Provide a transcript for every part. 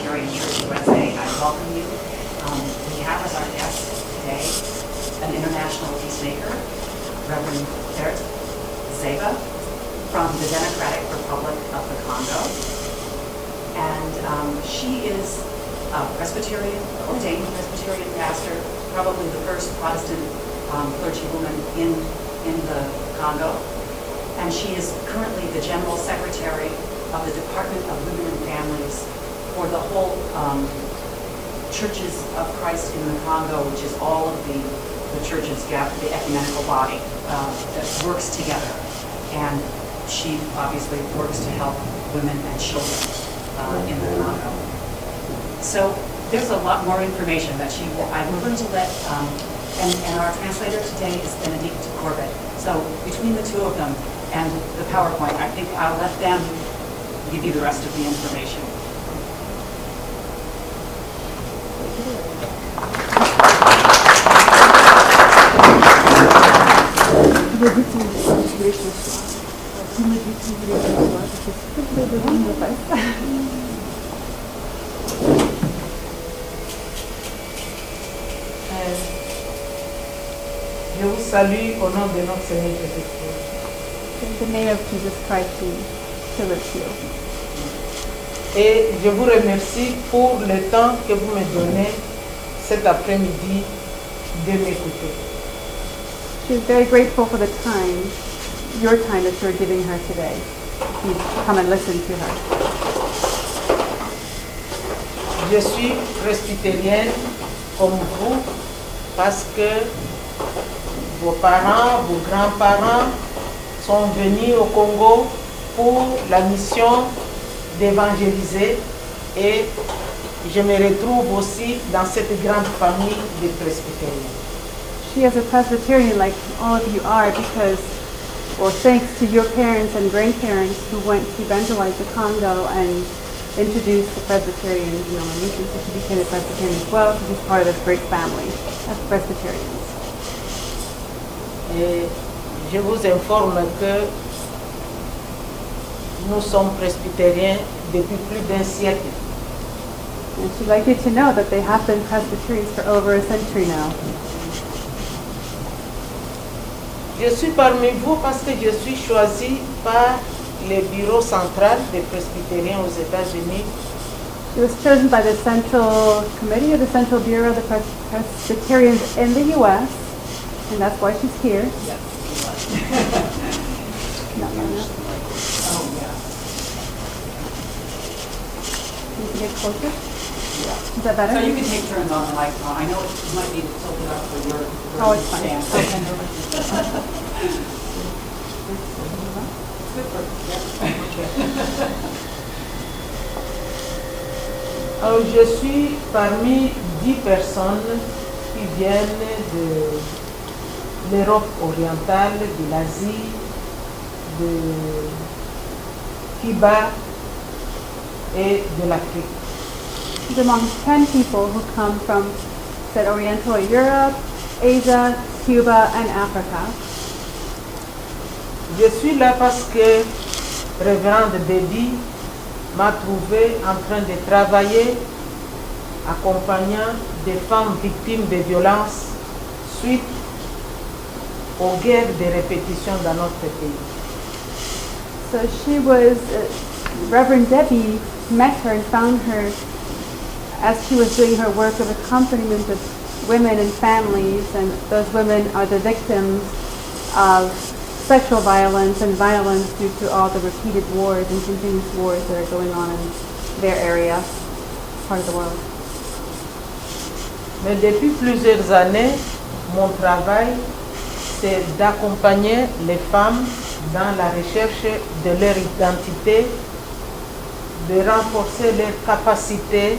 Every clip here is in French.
Presbyterian Church USA. I welcome you. We have as our guest today an international peacemaker, Reverend Berthe Nzeba from the Democratic Republic of the Congo. And she is a Presbyterian, ordained Presbyterian pastor, probably the first Protestant clergywoman in the Congo. And she is currently the General Secretary of the Department of Women and Families for the whole Churches of Christ in the Congo, which is all of the churches, the ecumenical body that works together. And she obviously works to help women and children in the Congo. So there's a lot more information that I'm going to let, and our translator today is Benedict Corbett. So between the two of them and the PowerPoint, I think I'll let them give you the rest of the information. Je vous salue au nom de notre Seigneur Jésus-Christ. In the name of Jesus Christ, we salute you. Et je vous remercie pour le temps que vous me donnez cet après-midi de m'écouter. She is very grateful for the time, your time that you're giving her today. You come and listen to her. Je suis presbytérienne comme vous parce que vos parents, vos grands-parents sont venus au Congo pour la mission d'évangéliser et je me retrouve aussi dans cette grande famille de presbytériens. She is a Presbyterian like all of you are because, well, thanks to your parents and grandparents who went to evangelize the Congo and introduce the Presbyterian denomination, so she became a Presbyterian as well. She's part of this great family of Presbyterians. Et je vous informe que nous sommes presbytériens depuis plus d'un siècle. And she'd like you to know that they have been Presbyterians for over a century now. Je suis parmi vous parce que je suis choisi par le bureau central des presbytériens aux États-Unis. She was chosen by the Central Committee or the Central Bureau of the Presbyterians in the U.S., and that's why she's here. Yes. No. Oh, yeah. Need to get closer? Yeah. Is that better? So you can take turns on the microphone. I know it might be tilted up for your Oh, it's fine. stand. I'll bend over. Alors, je suis parmi 10 personnes qui viennent de l'Europe orientale, de l'Asie, de Cuba et de l'Afrique. She's among 10 people who come from, said, Oriental Europe, Asia, Cuba, and Africa. Je suis là parce que Reverend Berthe m'a trouvé en train de travailler accompagnant des femmes victimes de violences suite aux guerres de répétition dans notre pays. So she was, Reverend Debbie met her and found her as she was doing her work of accompaniment of women and families, and those women are the victims of sexual violence and violence due to all the repeated wars and continuous wars that are going on in their area, part of the world. Mais depuis plusieurs années, mon travail, c'est d'accompagner les femmes dans la recherche de leur identité, de renforcer leurs capacités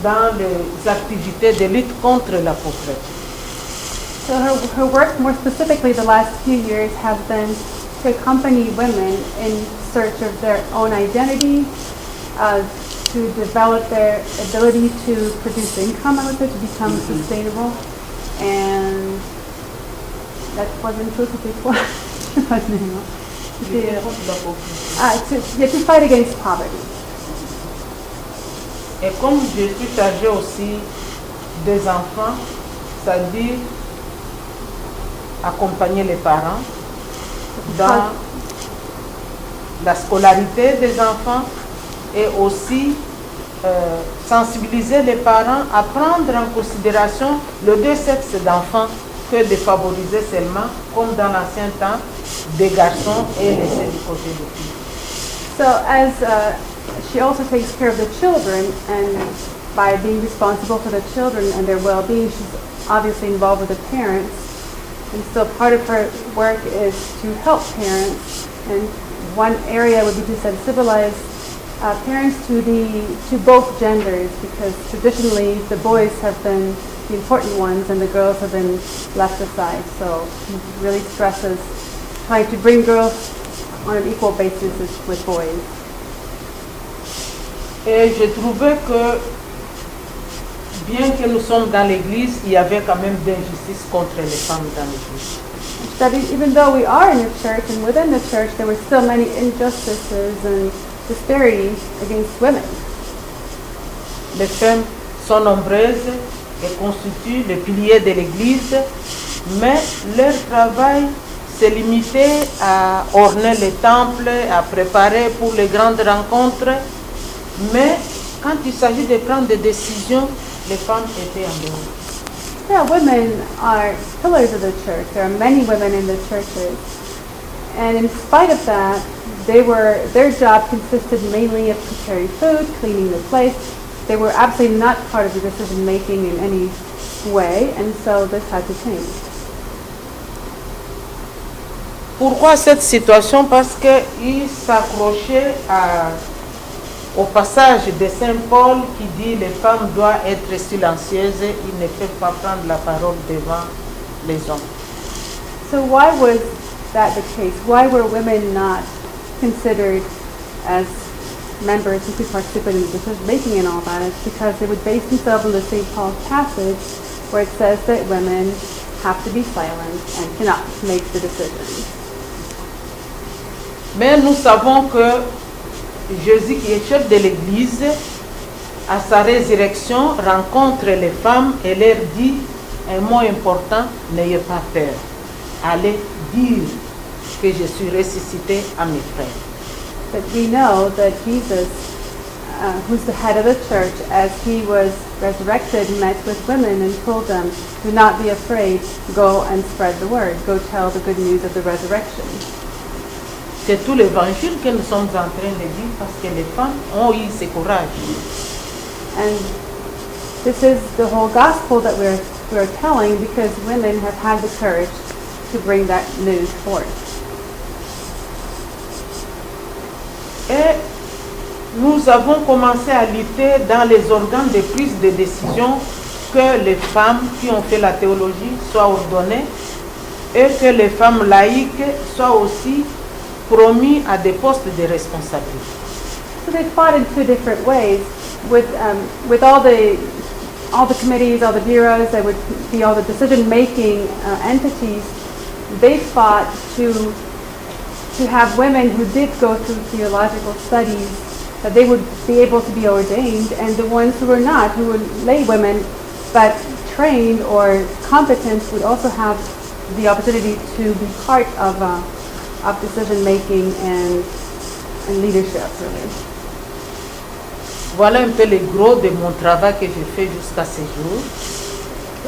dans les activités de lutte contre la pauvreté. So her work, more specifically the last few years, has been to accompany women in search of their own identity, to develop their ability to produce income, I would say, to become sustainable. And that wasn't true before. To fight against poverty. Et comme je suis chargée aussi des enfants, c'est-à-dire accompagner les parents dans la scolarité des enfants et aussi sensibiliser les parents à prendre en considération le deux sexes d'enfants que de favoriser seulement, comme dans l'ancien temps, des garçons et laisser du côté des filles. So as she also takes care of the children, and by being responsible for the children and their well-being, she's obviously involved with the parents. And so part of her work is to help parents, and one area would be to sensibilize parents to both genders, because traditionally the boys have been the important ones and the girls have been left aside. So she really stresses trying to bring girls on an equal basis with boys. Et je trouvais que bien que nous sommes dans l'église, il y avait quand même d'injustice contre les femmes dans l'église. That even though we are in the church and within the church, there were still many injustices and disparities against women. Les femmes sont nombreuses et constituent le pilier de l'église, mais leur travail s'est limité à orner les temples, à préparer pour les grandes rencontres, mais quand il s'agit de prendre des décisions, les femmes étaient en dehors. Yeah, women are pillars of the church. There are many women in the churches. And in spite of that, their job consisted mainly of preparing food, cleaning the place. They were absolutely not part of the decision making in any way, and so this had to change. Pourquoi cette situation? Parce qu'il s'accrochait au passage de Saint Paul qui dit les femmes doivent être silencieuses, ils ne peuvent pas prendre la parole devant les hommes. So why was that the case? Why were women not considered as members who could participate in the decision making and all that? It's because they would base themselves on the St. Paul's passage where it says that women have to be silent and cannot make the decisions. Mais nous savons que Jésus, qui est chef de l'Église, à sa résurrection, rencontre les femmes et leur dit un mot important: n'ayez pas peur. Allez dire que je suis ressuscité à mes frères. But we know that Jesus, who's the head of the church, as he was resurrected, met with women and told them, do not be afraid, go and spread the word, go tell the good news of the resurrection. C'est tout l'évangile que nous sommes en train de dire parce que les femmes ont eu ce courage. And this is the whole gospel that we're telling, because women have had the courage to bring that news forth. Et nous avons commencé à lutter dans les organes de prise de décision que les femmes qui ont fait la théologie soient ordonnées et que les femmes laïques soient aussi promis à des postes de responsabilité. So they fought in two different ways. With all the committees, all the bureaus, that would be all the decision-making entities, they fought to have women who did go through theological studies, that they would be able to be ordained, and the ones who were not, who were lay women, but trained or competent, would also have the opportunity to be part of decision-making and leadership, really. Voilà un peu le gros de mon travail que j'ai fait jusqu'à ce jour.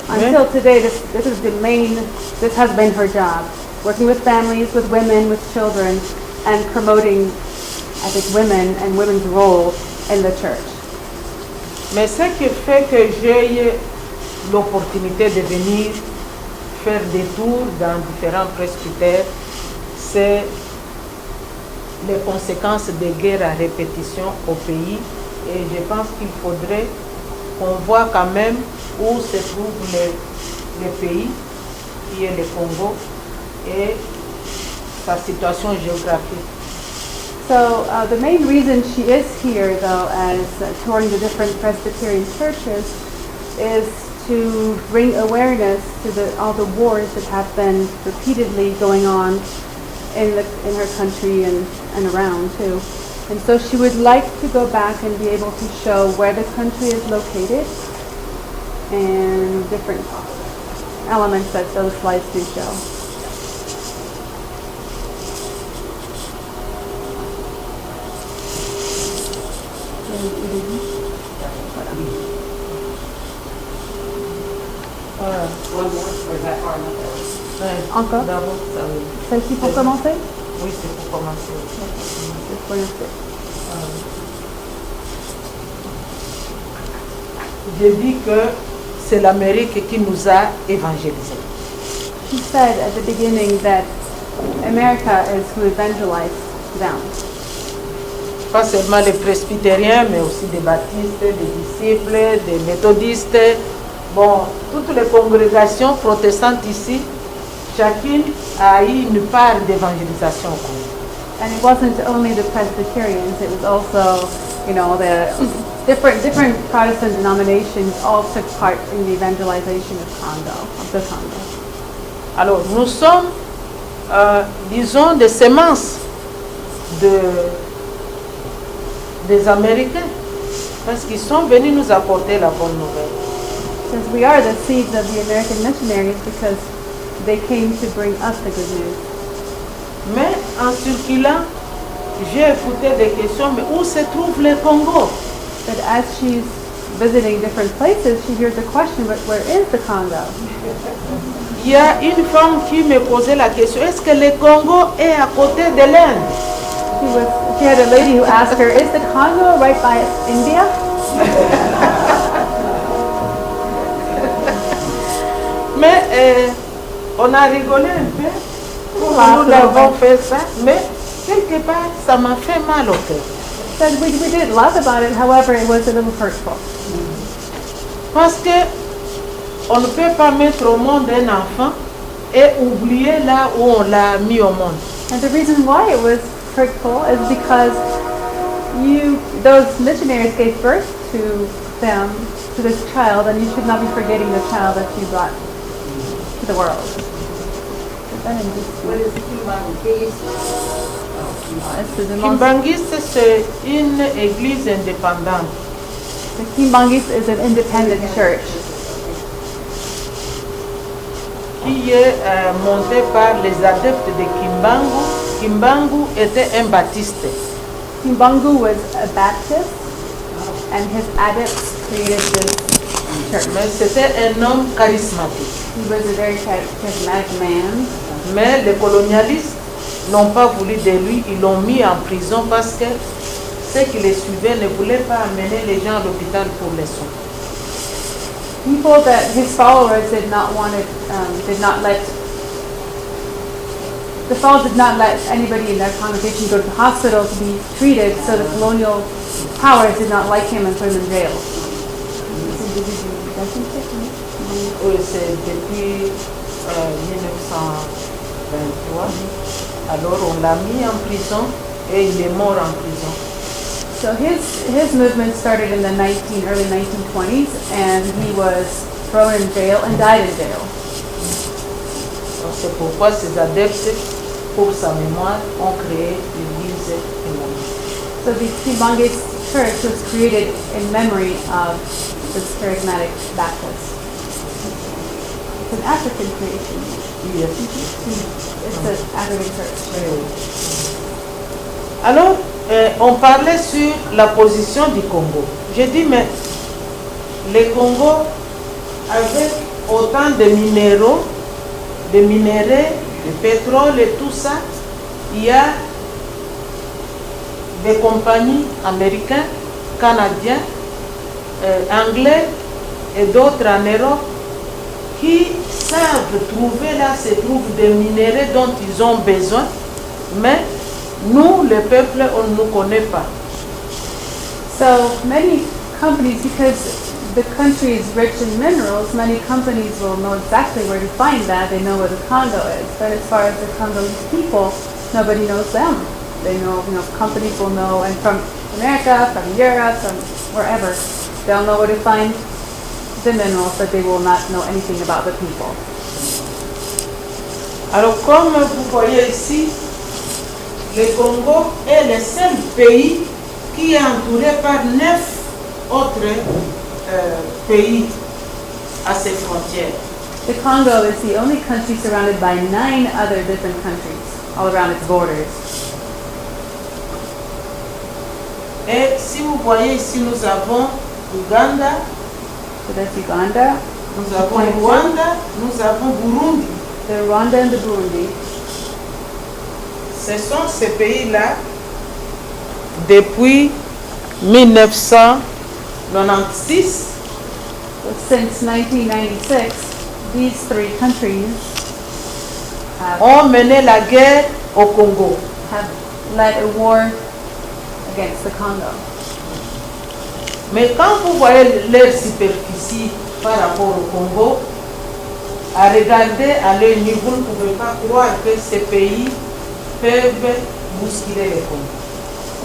Until today, this has been her job, working with families, with women, with children, and promoting, I think, women and women's role in the church. Mais ce qui fait que j'ai eu l'opportunité de venir faire des tours dans différents presbytères, c'est les conséquences des guerres à répétition au pays. Et je pense qu'il faudrait qu'on voit quand même où se trouve le pays, qui est le Congo, et sa situation géographique. So the main reason she is here, though, as touring the different Presbyterian churches, is to bring awareness to all the wars that have been repeatedly going on in her country and around too. And so she would like to go back and be able to show where the country is located and different elements that those slides do show. One more, or is that far enough? Encore? D'abord, ça oui. Celle-ci pour commencer? Oui, c'est pour commencer. C'est pour l'instant. J'ai dit que c'est l'Amérique qui nous a évangélisés. She said at the beginning that America is who evangelized them. Pas seulement les presbytériens, mais aussi des baptistes, des disciples, des méthodistes. Bon, toutes les congrégations protestantes ici, chacune a eu une part d'évangélisation au Congo. And it wasn't only the Presbyterians, it was also, the different Protestant denominations all took part in the evangelization of the Congo. Alors, nous sommes, disons, des semences des Américains, parce qu'ils sont venus nous apporter la bonne nouvelle. Since we are the seeds of the American missionaries because they came to bring us the good news. Mais en circulant, j'ai écouté des questions, mais où se trouve le Congo? But as she's visiting different places, she hears the question, but where is the Congo? Il y a une femme qui me posait la question, est-ce que le Congo est à côté de l'Inde? She had a lady who asked her, is the Congo right by India? Mais on a rigolé un peu, nous l'avons fait ça, mais quelque part ça m'a fait mal au cœur. Said we did laugh about it, however, it was a little hurtful. Parce que on ne peut pas mettre au monde un enfant et oublier là où on l'a mis au monde. And the reason why it was hurtful is because those missionaries gave birth to this child, and you should not be forgetting the child that you brought to the world. Kimbangiste, c'est une église indépendante. The Kimbangis is an independent church qui est montée par les adeptes de Kimbangu. Kimbangu était un baptiste. Kimbangu was a Baptist, and his adepts created this church. Mais c'était un homme charismatique. He was a very charismatic man. Mais les colonialistes n'ont pas voulu de lui, ils l'ont mis en prison parce que ceux qui les suivaient ne voulaient pas amener les gens à l'hôpital pour les soins. People that his followers did not let anybody in their congregation go to the hospital to be treated, so the colonial powers did not like him and put him in jail. Oui, c'est depuis 1923. Alors on l'a mis en prison et il est mort en prison. So his movement started in the early 1920s, and he was thrown in jail and died in jail. C'est pourquoi ces adeptes, pour sa mémoire, ont créé l'église Kimbangu. So the Kimbangis church was created in memory of this charismatic Baptist. It's an African creation. Yes. It's an African church. Alors, on parlait sur la position du Congo. J'ai dit, mais le Congo, avec autant de minéraux, de minerais, de pétrole et tout ça, il y a des compagnies américaines, canadiennes, anglais et d'autres en Europe qui savent trouver là, se trouvent des minéraux dont ils ont besoin, mais nous, le peuple, on ne nous connaît pas. So many companies, because the country is rich in minerals, many companies will know exactly where to find that. They know where the Congo is. But as far as the Congolese people, nobody knows them. They know, companies will know, and from America, from Europe, from wherever, they'll know where to find the minerals, but they will not know anything about the people. Alors, comme vous voyez ici, le Congo est le seul pays qui est entouré par 9 autres pays à ses frontières. The Congo is the only country surrounded by 9 other different countries all around its borders. Et si vous voyez ici, nous avons Ouganda, So that's Uganda, nous avons Rwanda, nous avons Burundi. the Rwanda and the Burundi. Ce sont ces pays-là, depuis 1996, So since 1996, these 3 countries ont mené la guerre au Congo. have led a war against the Congo. Mais quand vous voyez leur superficie par rapport au Congo, à regarder à l'œil nu, vous ne pouvez pas croire que ces pays peuvent bousculer le Congo.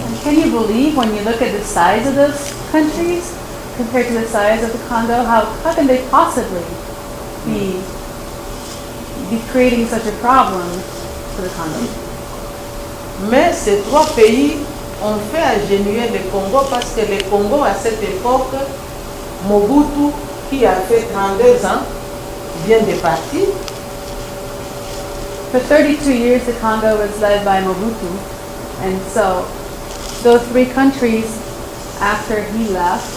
And can you believe when you look at the size of those countries compared to the size of the Congo, how can they possibly be creating such a problem for the Congo? Mais ces 3 pays ont fait agenouiller le Congo parce que le Congo, à cette époque, Mobutu, qui a fait 32 ans, vient de partir. For 32 years, the Congo was led by Mobutu, and so those 3 countries, after he left,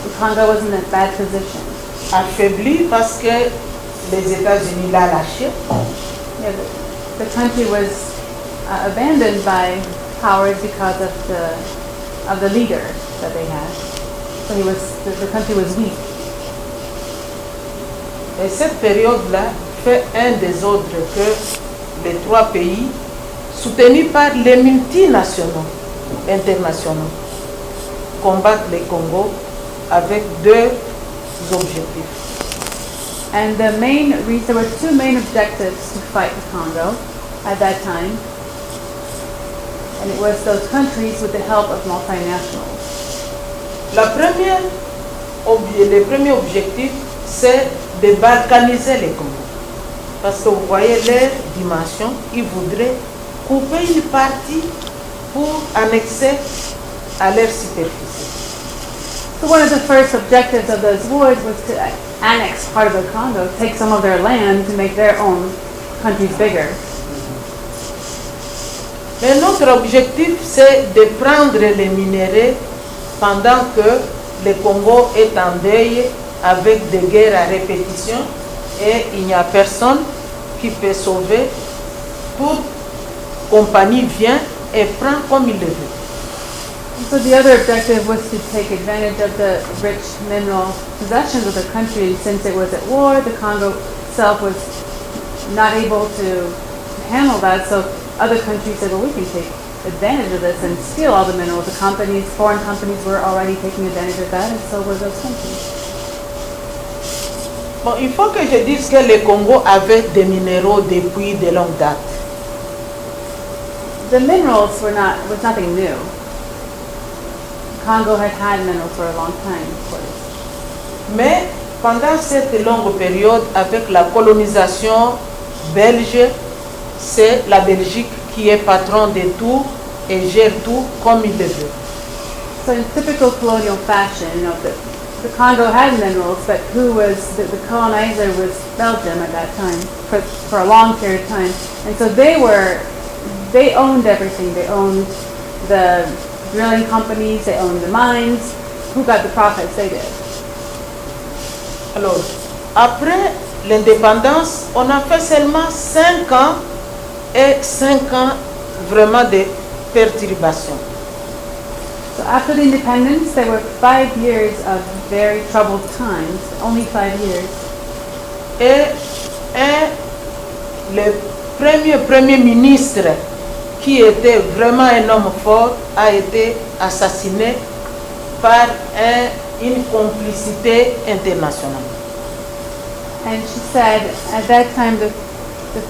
the Congo was in a bad position. Affaibli parce que les États-Unis l'ont lâché. Yeah, the country was abandoned by powers because of the leader that they had. So the country was weak. Et cette période-là fait un désordre que les 3 pays, soutenus par les multinationaux internationaux, combattent le Congo avec 2 objectifs. And there were 2 main objectives to fight the Congo at that time. And it was those countries with the help of multinationals. Le premier objectif, c'est de balkaniser le Congo. Parce que vous voyez leur dimension, ils voudraient couper une partie pour annexer à leur superficie. So one of the first objectives of those wars was to annex part of the Congo, take some of their land to make their own countries bigger. Mais notre objectif, c'est de prendre les minéraux pendant que le Congo est en deuil avec des guerres à répétition et il n'y a personne qui peut sauver. Toute compagnie vient et prend comme il le veut. So the other objective was to take advantage of the rich mineral possessions of the country. Since it was at war, the Congo itself was not able to handle that, so other countries said, well, we can take advantage of this and steal all the minerals. The foreign companies were already taking advantage of that, and so were those countries. Bon, il faut que je dise que le Congo avait des minéraux depuis de longues dates. The minerals was nothing new. Congo had minerals for a long time, of course. Mais pendant cette longue période, avec la colonisation belge, c'est la Belgique qui est patron de tout et gère tout comme il le veut. So in typical colonial fashion, the Congo had minerals, but the colonizer was Belgium at that time for a long period of time, and so they owned everything. They owned the drilling companies, they owned the mines. Who got the profits? They did. Alors, après l'indépendance, on a fait seulement 5 ans et 5 ans vraiment de perturbation. So after the independence, there were 5 years of very troubled times, only 5 years. Et le premier ministre, qui était vraiment un homme fort, a été assassiné par une complicité internationale. And she said at that time the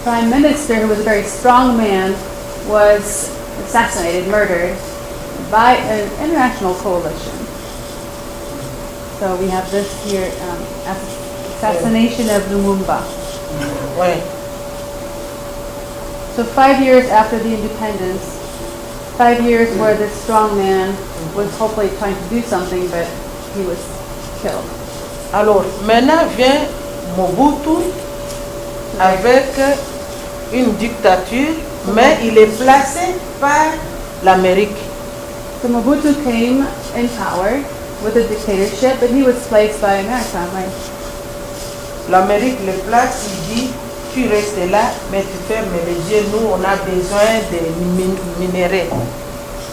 prime minister, who was a very strong man, was assassinated, murdered by an international coalition. So we have this here, assassination of Lumumba. Ouais. So 5 years after the independence, 5 years where this strong man was hopefully trying to do something, but he was killed. Alors, maintenant vient Mobutu avec une dictature, mais il est placé par l'Amérique. So Mobutu came in power with a dictatorship, but he was placed by America, right? L'Amérique le place, il dit, tu restes là, mais tu fermes les yeux, nous on a besoin de minerais.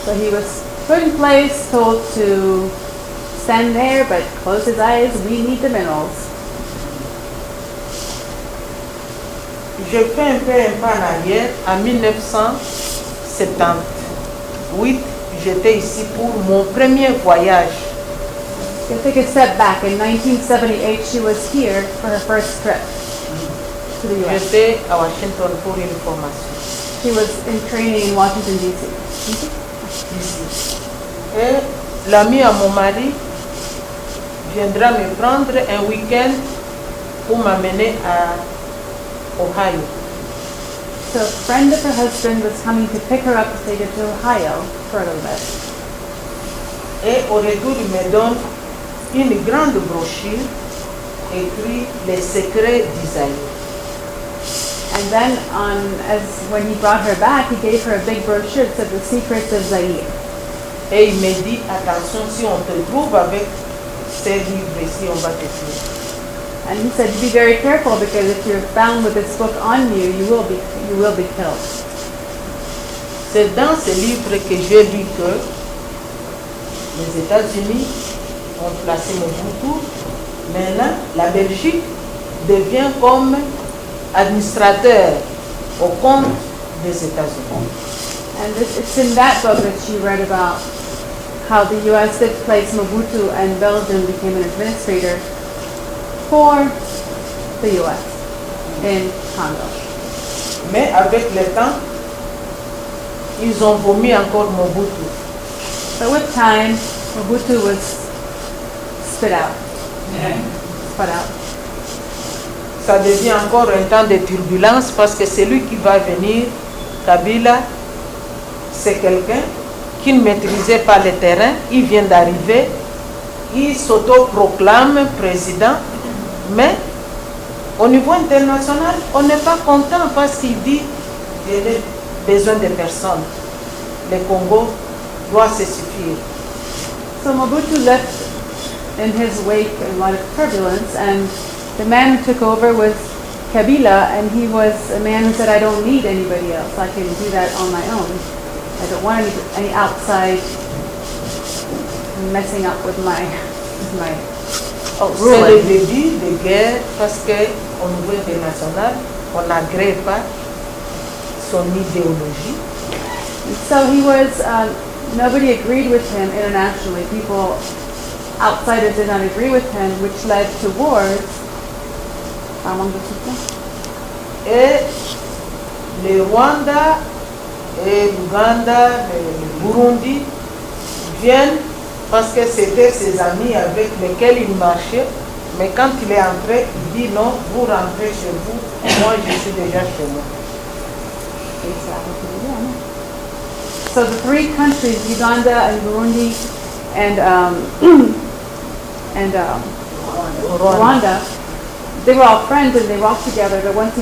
So he was put in place, told to stand there, but close his eyes, we need the minerals. Je fais un pas en arrière, en 1978, j'étais ici pour mon premier voyage. You take a step back. In 1978, she was here for her first trip to the U.S. J'étais à Washington pour une formation. She was in training in Washington, D.C. Ici. Et l'ami à mon mari viendra me prendre un week-end pour m'amener à Ohio. So a friend of her husband was coming to pick her up to take her to Ohio for a little bit. Et au retour, il me donne une grande brochure écrit Les secrets d'Isaïe. And then when he brought her back, he gave her a big brochure that said The Secrets of Zaire. Et il me dit, attention, si on te trouve avec ces livres ici, on va te tuer. And he said, be very careful because if you're found with this book on you, you will be killed. C'est dans ce livre que j'ai lu que les États-Unis ont placé Mobutu. Maintenant, la Belgique devient comme administrateur au compte des États-Unis. And it's in that book that she read about how the U.S. did place Mobutu and Belgium became an administrator for the U.S. in Congo. Mais avec le temps, ils ont vomi encore Mobutu. But with time, Mobutu was spit out. Ça devient encore un temps de turbulence parce que celui qui va venir, Kabila, c'est quelqu'un qui ne maîtrisait pas le terrain. Il vient d'arriver, il s'auto-proclame président, mais au niveau international, on n'est pas content parce qu'il dit qu'il a besoin de personnes. Le Congo doit se suffire. So Mobutu left in his wake a lot of turbulence, and the man who took over was Kabila, and he was a man who said, I don't need anybody else. I can do that on my own. I don't want any outside messing up with my C'est ruling. le début de guerre parce qu'au niveau international, on n'agrée pas son idéologie. And so he was, nobody agreed with him internationally. People, outsiders did not agree with him, which led to wars among the people. Et le Rwanda et l'Ouganda, le Burundi viennent parce que c'était ses amis avec lesquels il marchait. Mais quand il est entré, il dit non, vous rentrez chez vous, moi je suis déjà chez moi. So the three countries, Uganda and Burundi and Rwanda, they were all friends and they walked together. But once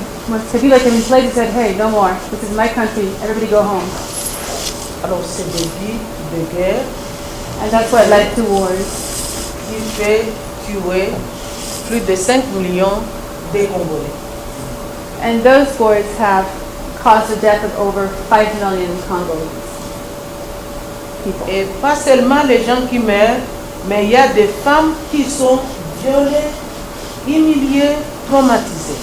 Kabila came in place, he said, "Hey, no more. This is my country. Everybody go home." Alors c'est début de guerre And that's what led to wars. qui fait tuer plus de 5 millions de Congolais. And those wars have caused the death of over 5 million Congolese people. Et pas seulement les gens qui meurent, mais il y a des femmes qui sont violées, humiliées, traumatisées.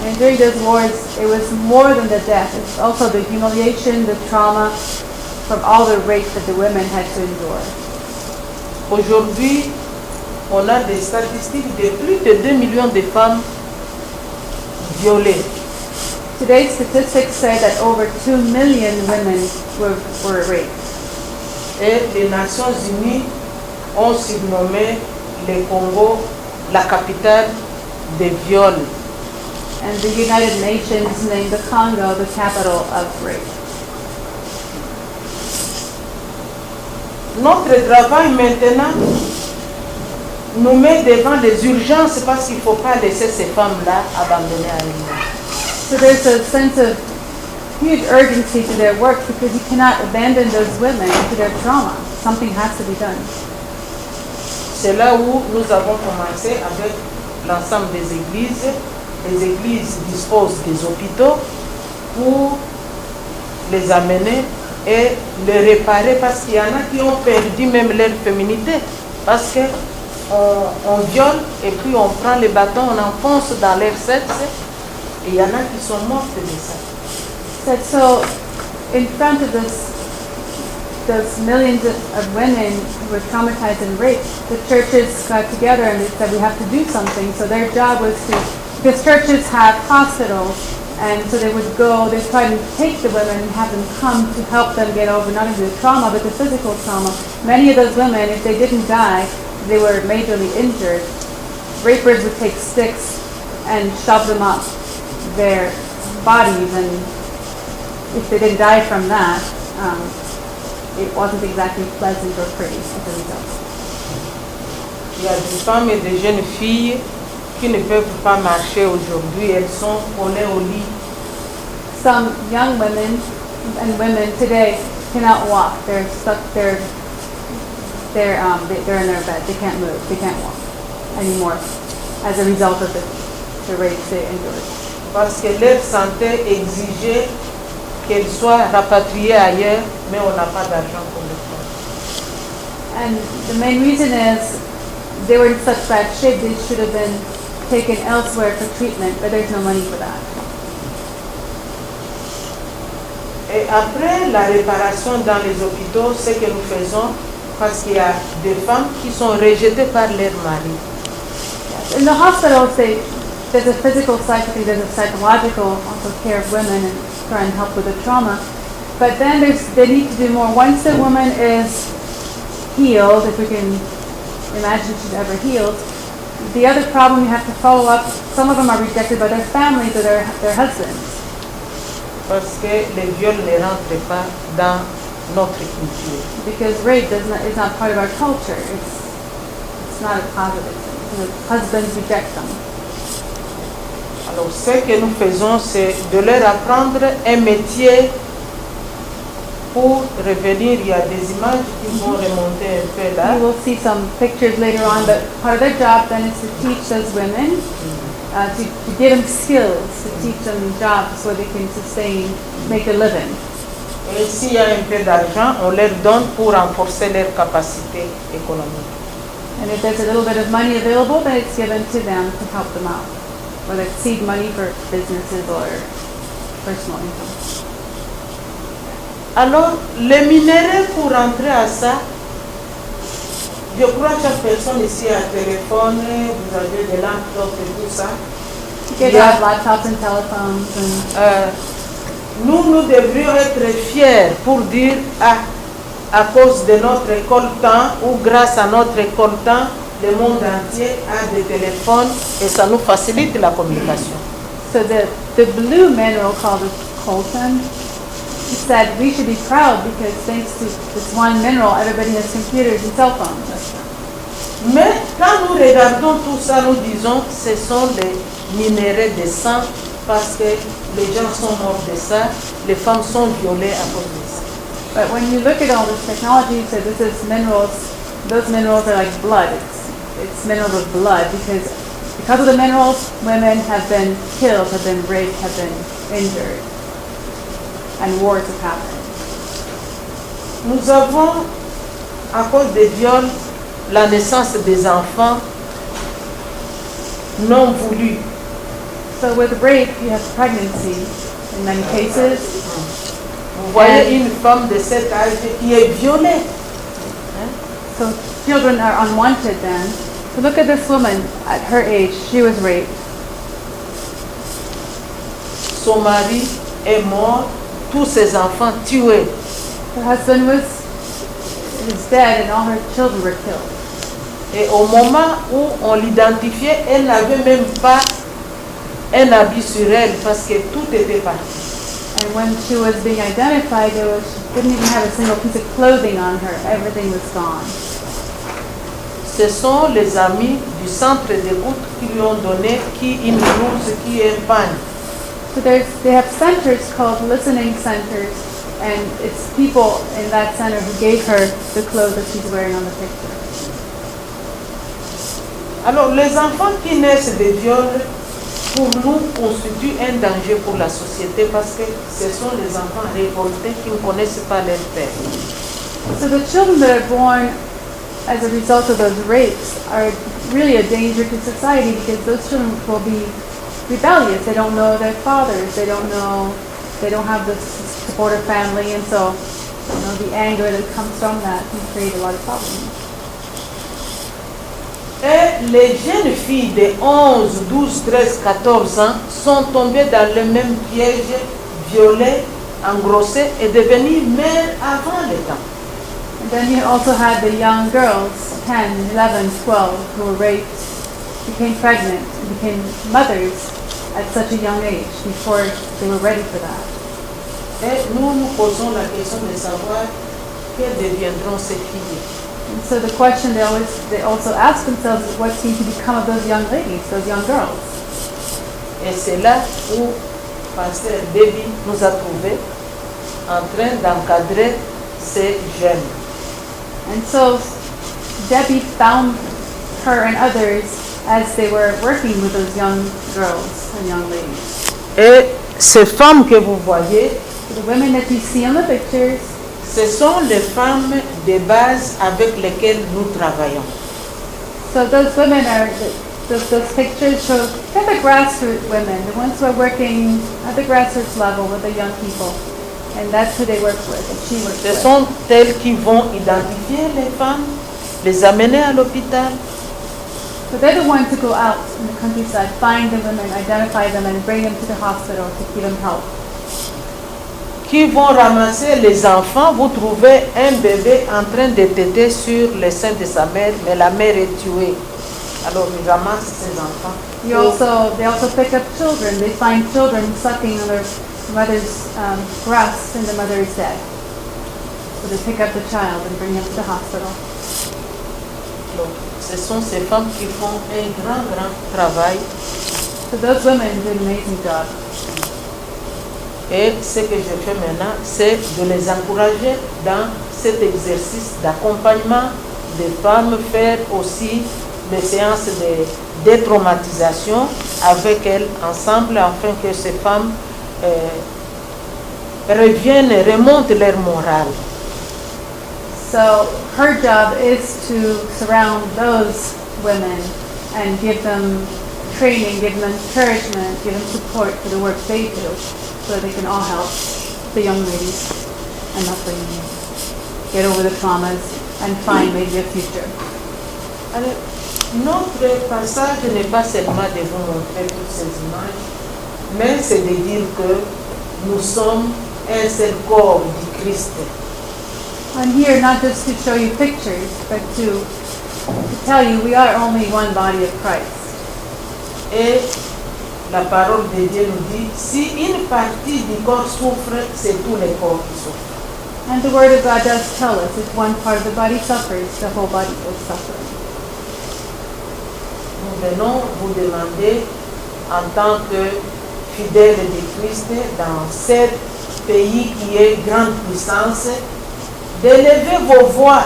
And during those wars, it was more than the death. It's also the humiliation, the trauma from all the rape that the women had to endure. Aujourd'hui, on a des statistiques de plus de 2 millions de femmes violées. Today's statistics say that over 2 million women were raped. Et les Nations Unies ont surnommé le Congo la capitale des viols. and the United Nations named the Congo the capital of rape. Notre travail maintenant nous met devant les urgences parce qu'il ne faut pas laisser ces femmes-là abandonnées à elles-mêmes. So there's a sense of huge urgency to their work because you cannot abandon those women to their trauma. Something has to be done. C'est là où nous avons commencé avec l'ensemble des églises. Les églises disposent des hôpitaux pour les amener et les réparer parce qu'il y en a qui ont perdu même leur féminité parce qu'on viole et puis on prend les bâtons, on enfonce dans leur sexe et il y en a qui sont mortes de ça. So in front of those millions of women who were traumatized and raped, the churches got together and they said we have to do something. So their job was to, because churches have hospitals, and so they would go, they'd try to take the women and have them come to help them get over not only the trauma, but the physical trauma. Many of those women, if they didn't die, they were majorly injured. Rapers would take sticks and shove them up their bodies, and if they didn't die from that, it wasn't exactly pleasant or pretty as a result. Il y a des femmes et des jeunes filles qui ne peuvent pas marcher aujourd'hui, elles sont collées au lit. Some young women and women today cannot walk. They're stuck. They're in their bed. They can't move. They can't walk anymore as a result of the rape they endured. Parce que leur santé exigeait qu'elles soient rapatriées ailleurs, mais on n'a pas d'argent pour le faire. And the main reason is they were in such bad shape they should have been taken elsewhere for treatment, but there's no money for that. Et après la réparation dans les hôpitaux, ce que nous faisons, parce qu'il y a des femmes qui sont rejetées par leur mari. In the hospitals, there's a physical side to things, there's a psychological also care of women and try and help with the trauma. But then they need to do more. Once the woman is healed, if we can imagine she's ever healed, the other problem you have to follow up, some of them are rejected by their families or their husbands. Parce que les viols ne rentrent pas dans notre culture. Because rape is not part of our culture. It's not a positive thing. The husbands reject them. Alors ce que nous faisons, c'est de leur apprendre un métier pour revenir. Il y a des images qui vont remonter un peu là. You will see some pictures later on, but part of their job then is to teach those women, to give them skills, to teach them jobs so they can sustain, make a living. Et s'il y a un peu d'argent, on leur donne pour renforcer leur capacité économique. And if there's a little bit of money available, then it's given to them to help them out, whether it's seed money for businesses or personal income. Alors, les minéraux pour rentrer à ça, je crois que chaque personne ici a un téléphone, vous avez des laptops et tout ça. You can have laptops and telephones and nous devrions être fiers pour dire à cause de notre école temps ou grâce à notre école temps, le monde entier a des téléphones et ça nous facilite la communication. so the blue mineral called coltan, he said we should be proud because thanks to this one mineral, everybody has computers and cell phones. Mais quand nous regardons tout ça, nous disons ce sont les minéraux de sang parce que les gens sont morts de ça, les femmes sont violées à cause de ça. But when you look at all this technology, you say this is minerals, those minerals are like blood. It's minerals of blood because of the minerals, women have been killed, have been raped, have been injured, and wars have happened. Nous avons, à cause des viols, la naissance des enfants non voulus. So with rape, you have pregnancy in many cases. Vous voyez une femme de cet âge qui est violée. So children are unwanted then. So look at this woman at her age, she was raped. Son mari est mort, tous ses enfants tués. Her husband was dead and all her children were killed. Et au moment où on l'identifiait, elle n'avait même pas un habit sur elle parce que tout était parti. And when she was being identified, she didn't even have a single piece of clothing on her. Everything was gone. Ce sont les amis du centre d'écoute qui lui ont donné une blouse qui est un pagne. So they have centers called listening centers, and it's people in that center who gave her the clothes that she's wearing on the picture. Alors, les enfants qui naissent de viol, pour nous, constituent un danger pour la société parce que ce sont les enfants révoltés qui ne connaissent pas leur père. So the children that are born as a result of those rapes are really a danger to society because those children will be rebellious. They don't know their fathers. They don't have the supportive family, and so the anger that comes from that can create a lot of problems. Et les jeunes filles de 11, 12, 13, 14 ans sont tombées dans le même piège, violées, engrossées et devenues mères avant le temps. And then you also had the young girls, 10, 11, 12, who were raped, became pregnant, and became mothers at such a young age before they were ready for that. Et nous nous posons la question de savoir que deviendront ces filles. And so the question they also ask themselves is what's going to become of those young ladies, those young girls? Et c'est là où Pasteur Debbie nous a trouvés en train d'encadrer ces jeunes. And so Debbie found her and others as they were working with those young girls and young ladies. Et ces femmes que vous voyez, The women that you see on the pictures, ce sont les femmes de base avec lesquelles nous travaillons. so those women are, those pictures show kind of the grassroots women, the ones who are working at the grassroots level with the young people. And that's who they work with, and she works Ce with. sont elles qui vont identifier les femmes, les amener à l'hôpital, So they're the ones who go out in the countryside, find the women, identify them, and bring them to the hospital to give them help. qui vont ramasser les enfants. Vous trouvez un bébé en train de téter sur le sein de sa mère, mais la mère est tuée. Alors ils ramassent ces enfants. They also pick up children. They find children sucking on their mother's breast, and the mother is dead. So they pick up the child and bring him to the hospital. Donc, ce sont ces femmes qui font un grand travail. So those women do an amazing job. Et ce que je fais maintenant, c'est de les encourager dans cet exercice d'accompagnement des femmes, faire aussi des séances de détraumatisation avec elles ensemble afin que ces femmes reviennent et remontent leur morale. So her job is to surround those women and give them training, give them encouragement, give them support for the work they do, so that they can all help the young ladies and help them get over the traumas and find maybe a future. Alors, notre passage n'est pas seulement de vous montrer toutes ces images, mais c'est de dire que nous sommes un seul corps du Christ. I'm here not just to show you pictures, but to tell you we are only one body of Christ. Et la parole de Dieu nous dit, si une partie du corps souffre, c'est tous les corps qui souffrent. And the Word of God does tell us if one part of the body suffers, the whole body will suffer. Nous venons vous demander, en tant que fidèles de Christ, dans ce pays qui est grande puissance, d'élever vos voix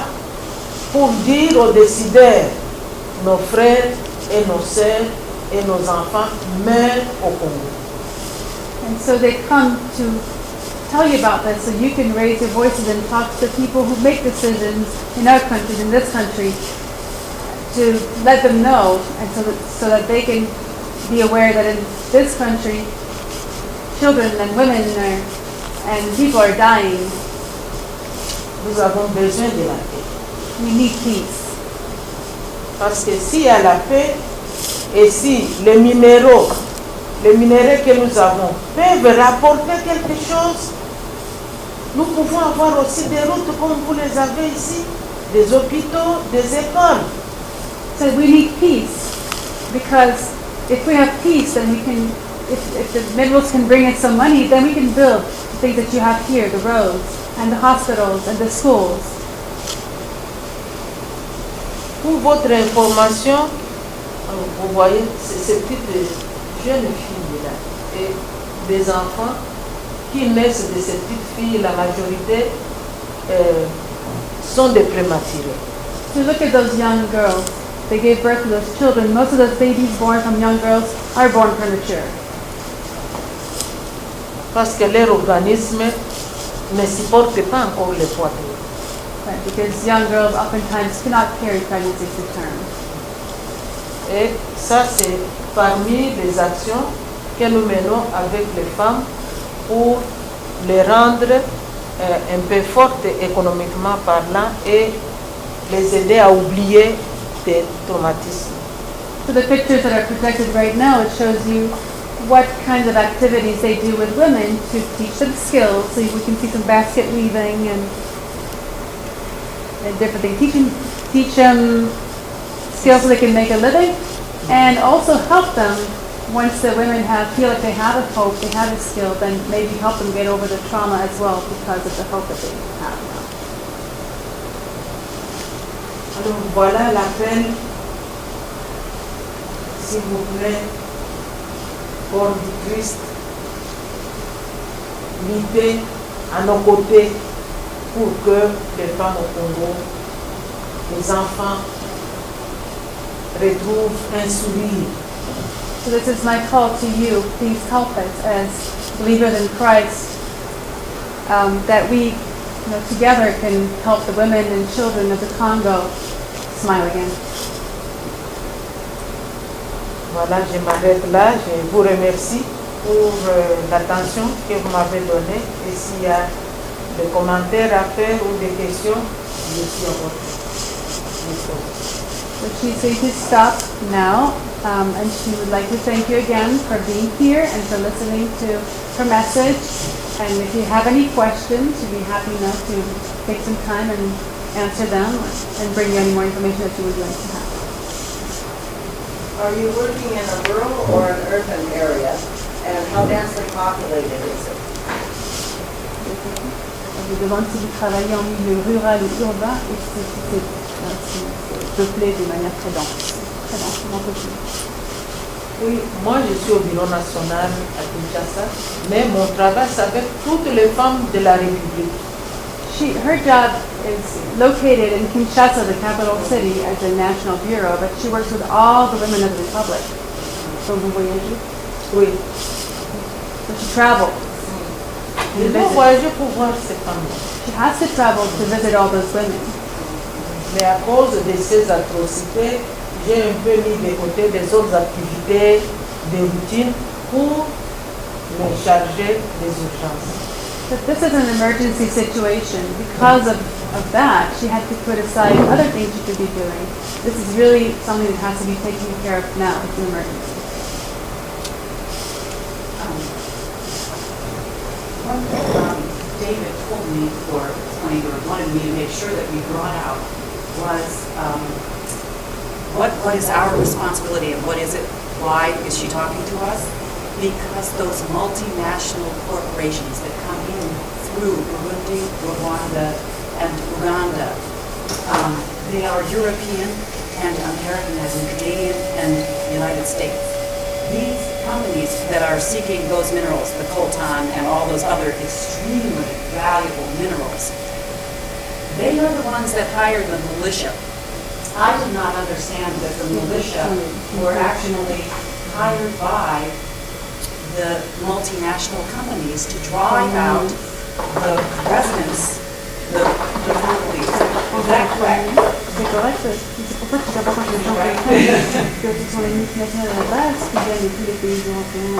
pour dire aux décideurs, nos frères et nos sœurs et nos enfants meurent au Congo. And so they come to tell you about this so you can raise your voices and talk to people who make decisions in our country, in this country, to let them know and so that they can be aware that in this country, children and women and people are dying. Nous avons besoin de la paix. We need peace. Parce que s'il y a la paix, et si les minéraux que nous avons peuvent rapporter quelque chose, nous pouvons avoir aussi des routes comme vous les avez ici, des hôpitaux, des écoles. So we need peace because if we have peace, then we can if the minerals can bring in some money, then we can build the things that you have here, the roads and the hospitals and the schools. Pour votre information, vous voyez ces petites jeunes filles-là et des enfants qui naissent de ces petites filles, la majorité sont des prématurés. So look at those young girls. They gave birth to those children. Most of those babies born from young girls are born premature. Parce que leur organisme ne supporte pas encore le poids de l'eau. Right, because young girls oftentimes cannot carry pregnancy to term. Et ça, c'est parmi les actions que nous menons avec les femmes pour les rendre un peu fortes économiquement parlant et les aider à oublier des traumatismes. So the pictures that are projected right now, it shows you what kinds of activities they do with women to teach them skills. So we can see some basket weaving and different things. Teach them skills so they can make a living, and also help them once the women feel like they have a hope, they have a skill, then maybe help them get over the trauma as well because of the hope that they have now. Alors voilà l'appel, s'il vous plaît, corps du Christ, luttez à nos côtés pour que les femmes au Congo, les enfants retrouvent un sourire. So this is my call to you. Please help us as believers in Christ, that we together can help the women and children of the Congo smile again. Voilà, je m'arrête là. Je vous remercie pour l'attention que vous m'avez donnée. Et s'il y a des commentaires à faire ou des questions, je suis à votre disposition. So she says to stop now, and she would like to thank you again for being here and for listening to her message. And if you have any questions, she'd be happy enough to take some time and answer them and bring you any more information that you would like to have. Are you working in a rural or an urban area? And how densely populated is it? Je vous demande si vous travaillez en milieu rural ou urbain et si c'est peuplé de manière très densément peuplé. Oui, moi je suis au bureau national à Kinshasa, mais mon travail c'est avec toutes les femmes de la République. Her job is located in Kinshasa, the capital city, as a national bureau, but she works with all the women of the Republic. So vous voyagez? Oui. So she travels. Je dois voyager pour voir ces femmes. She has to travel to visit all those women. Mais à cause de ces atrocités, j'ai un peu mis de côté des autres activités de routine pour me charger des urgences. But this is an emergency situation. Because of that, she had to put aside other things she could be doing. This is really something that has to be taken care of now. It's an emergency. One thing David told me or explained or wanted me to make sure that we brought out was what is our responsibility and what is it? Why is she talking to us? Because those multinational corporations that come in through Burundi, Rwanda, and Uganda, they are European and American, as in Canadian and United States. These companies that are seeking those minerals, the coltan and all those other extremely valuable minerals, they are the ones that hire the militia. I did not understand that the militia were actually hired by the multinational companies to drive out the residents, the Congolese. Is that correct? C'est correct. C'est pour ça que c'est important que les gens comprennent que ce sont les multinationales à la base qui viennent de tous les pays européens.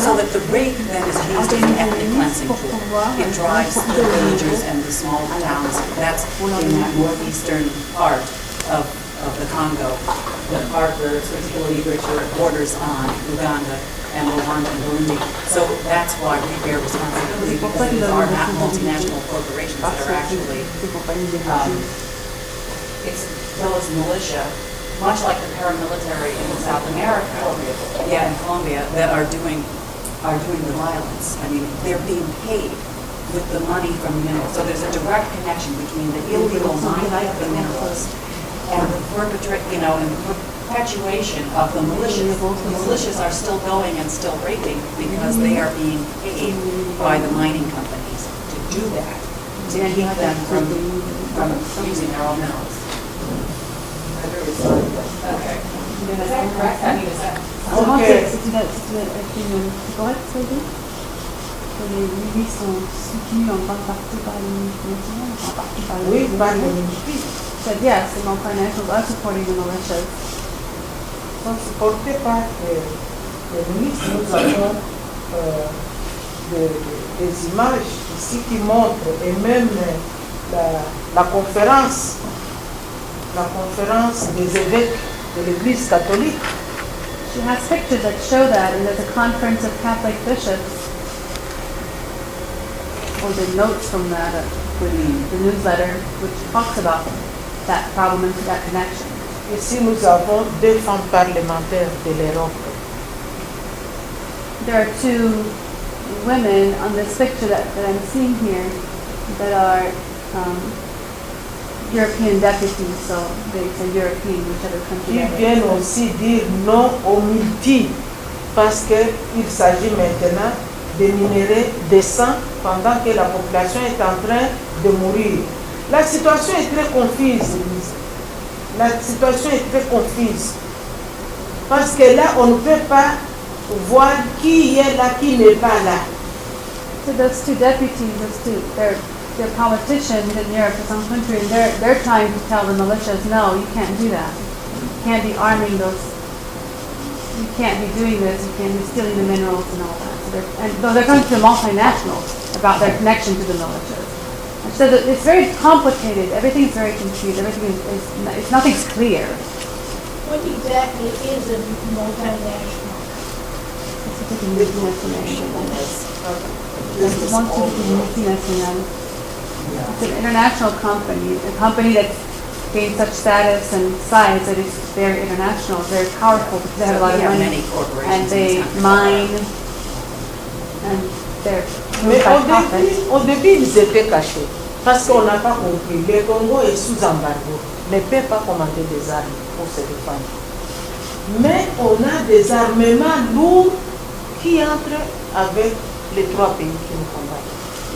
So that the rape then is used as an ethnic cleansing tool. It drives the villagers and the small towns. That's in that northeastern part of the Congo, the part where it's particularly richer, borders on Uganda and Rwanda and Burundi. So that's why we bear responsibility, because these are not multinational corporations that are actually, it's those militia much like the paramilitary in South America, in Colombia, that are doing the violence. I mean, they're being paid with the money from the minerals. So there's a direct connection between the illegal mining of the minerals and the perpetuation of the militias. The militias are still going and still raping because they are being paid by the mining companies to do that, to keep them from using their own minerals. Okay. Is that correct? I mean, is that... Ok. C'est une grotte, ça veut dire? Les milices sont soutenues en grande partie par les militaires, en partie par les Oui, par les militaires. militaires. Said yes, the multinationals are supporting the militias. Sont supportés par les milices. Nous avons des images ici qui montrent, et même la conférence des évêques de l'Église catholique. She has pictures that show that, and there's a conference of Catholic bishops, or the notes from that, the newsletter, which talks about that problem and that connection. Ici, nous avons 2 femmes parlementaires de l'Europe. There are 2 women on this picture that I'm seeing here that are European deputies, so they say European, whichever country Qui that is. viennent aussi dire non aux multi, parce qu'il s'agit maintenant de minerais des sangs pendant que la population est en train de mourir. La situation est très confuse, Lise. La situation est très confuse. Parce que là, on ne peut pas voir qui est là, qui n'est pas là. So those 2 deputies, they're politicians in Europe or some country, and they're trying to tell the militias, no, you can't do that. You can't be arming those. You can't be doing this. You can't be stealing the minerals and all that. So they're going to the multinationals about their connection to the militias. And so it's very complicated. Everything's very confused. Everything is nothing's clear. What exactly is a multinational? It's a multinational. It's an international company, a company that's gained such status and size that it's very international, very powerful because they have a lot of money. Many corporations And they mine, and they're Mais moved by profit. au début, ils étaient cachés. Parce qu'on n'a pas compris. Le Congo est sous embargo. Ne peut pas commander des armes pour se défendre. Mais on a des armements lourds qui entrent avec les 3 pays qui nous combattent.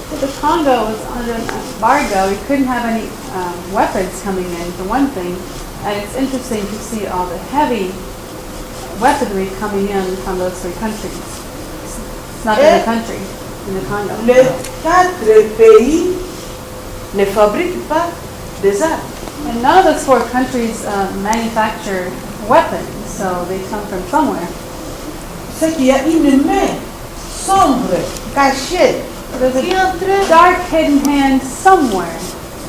So the Congo was under an embargo. We couldn't have any weapons coming in, for one thing. And it's interesting to see all the heavy weaponry coming in from those 3 countries. It's not in the country, in the Congo. Les 4 pays ne fabriquent pas des armes. And none of those 4 countries manufacture weapons, so they come from somewhere. C'est qu'il y a une main sombre, cachée, There's qui a entre. dark hidden hand somewhere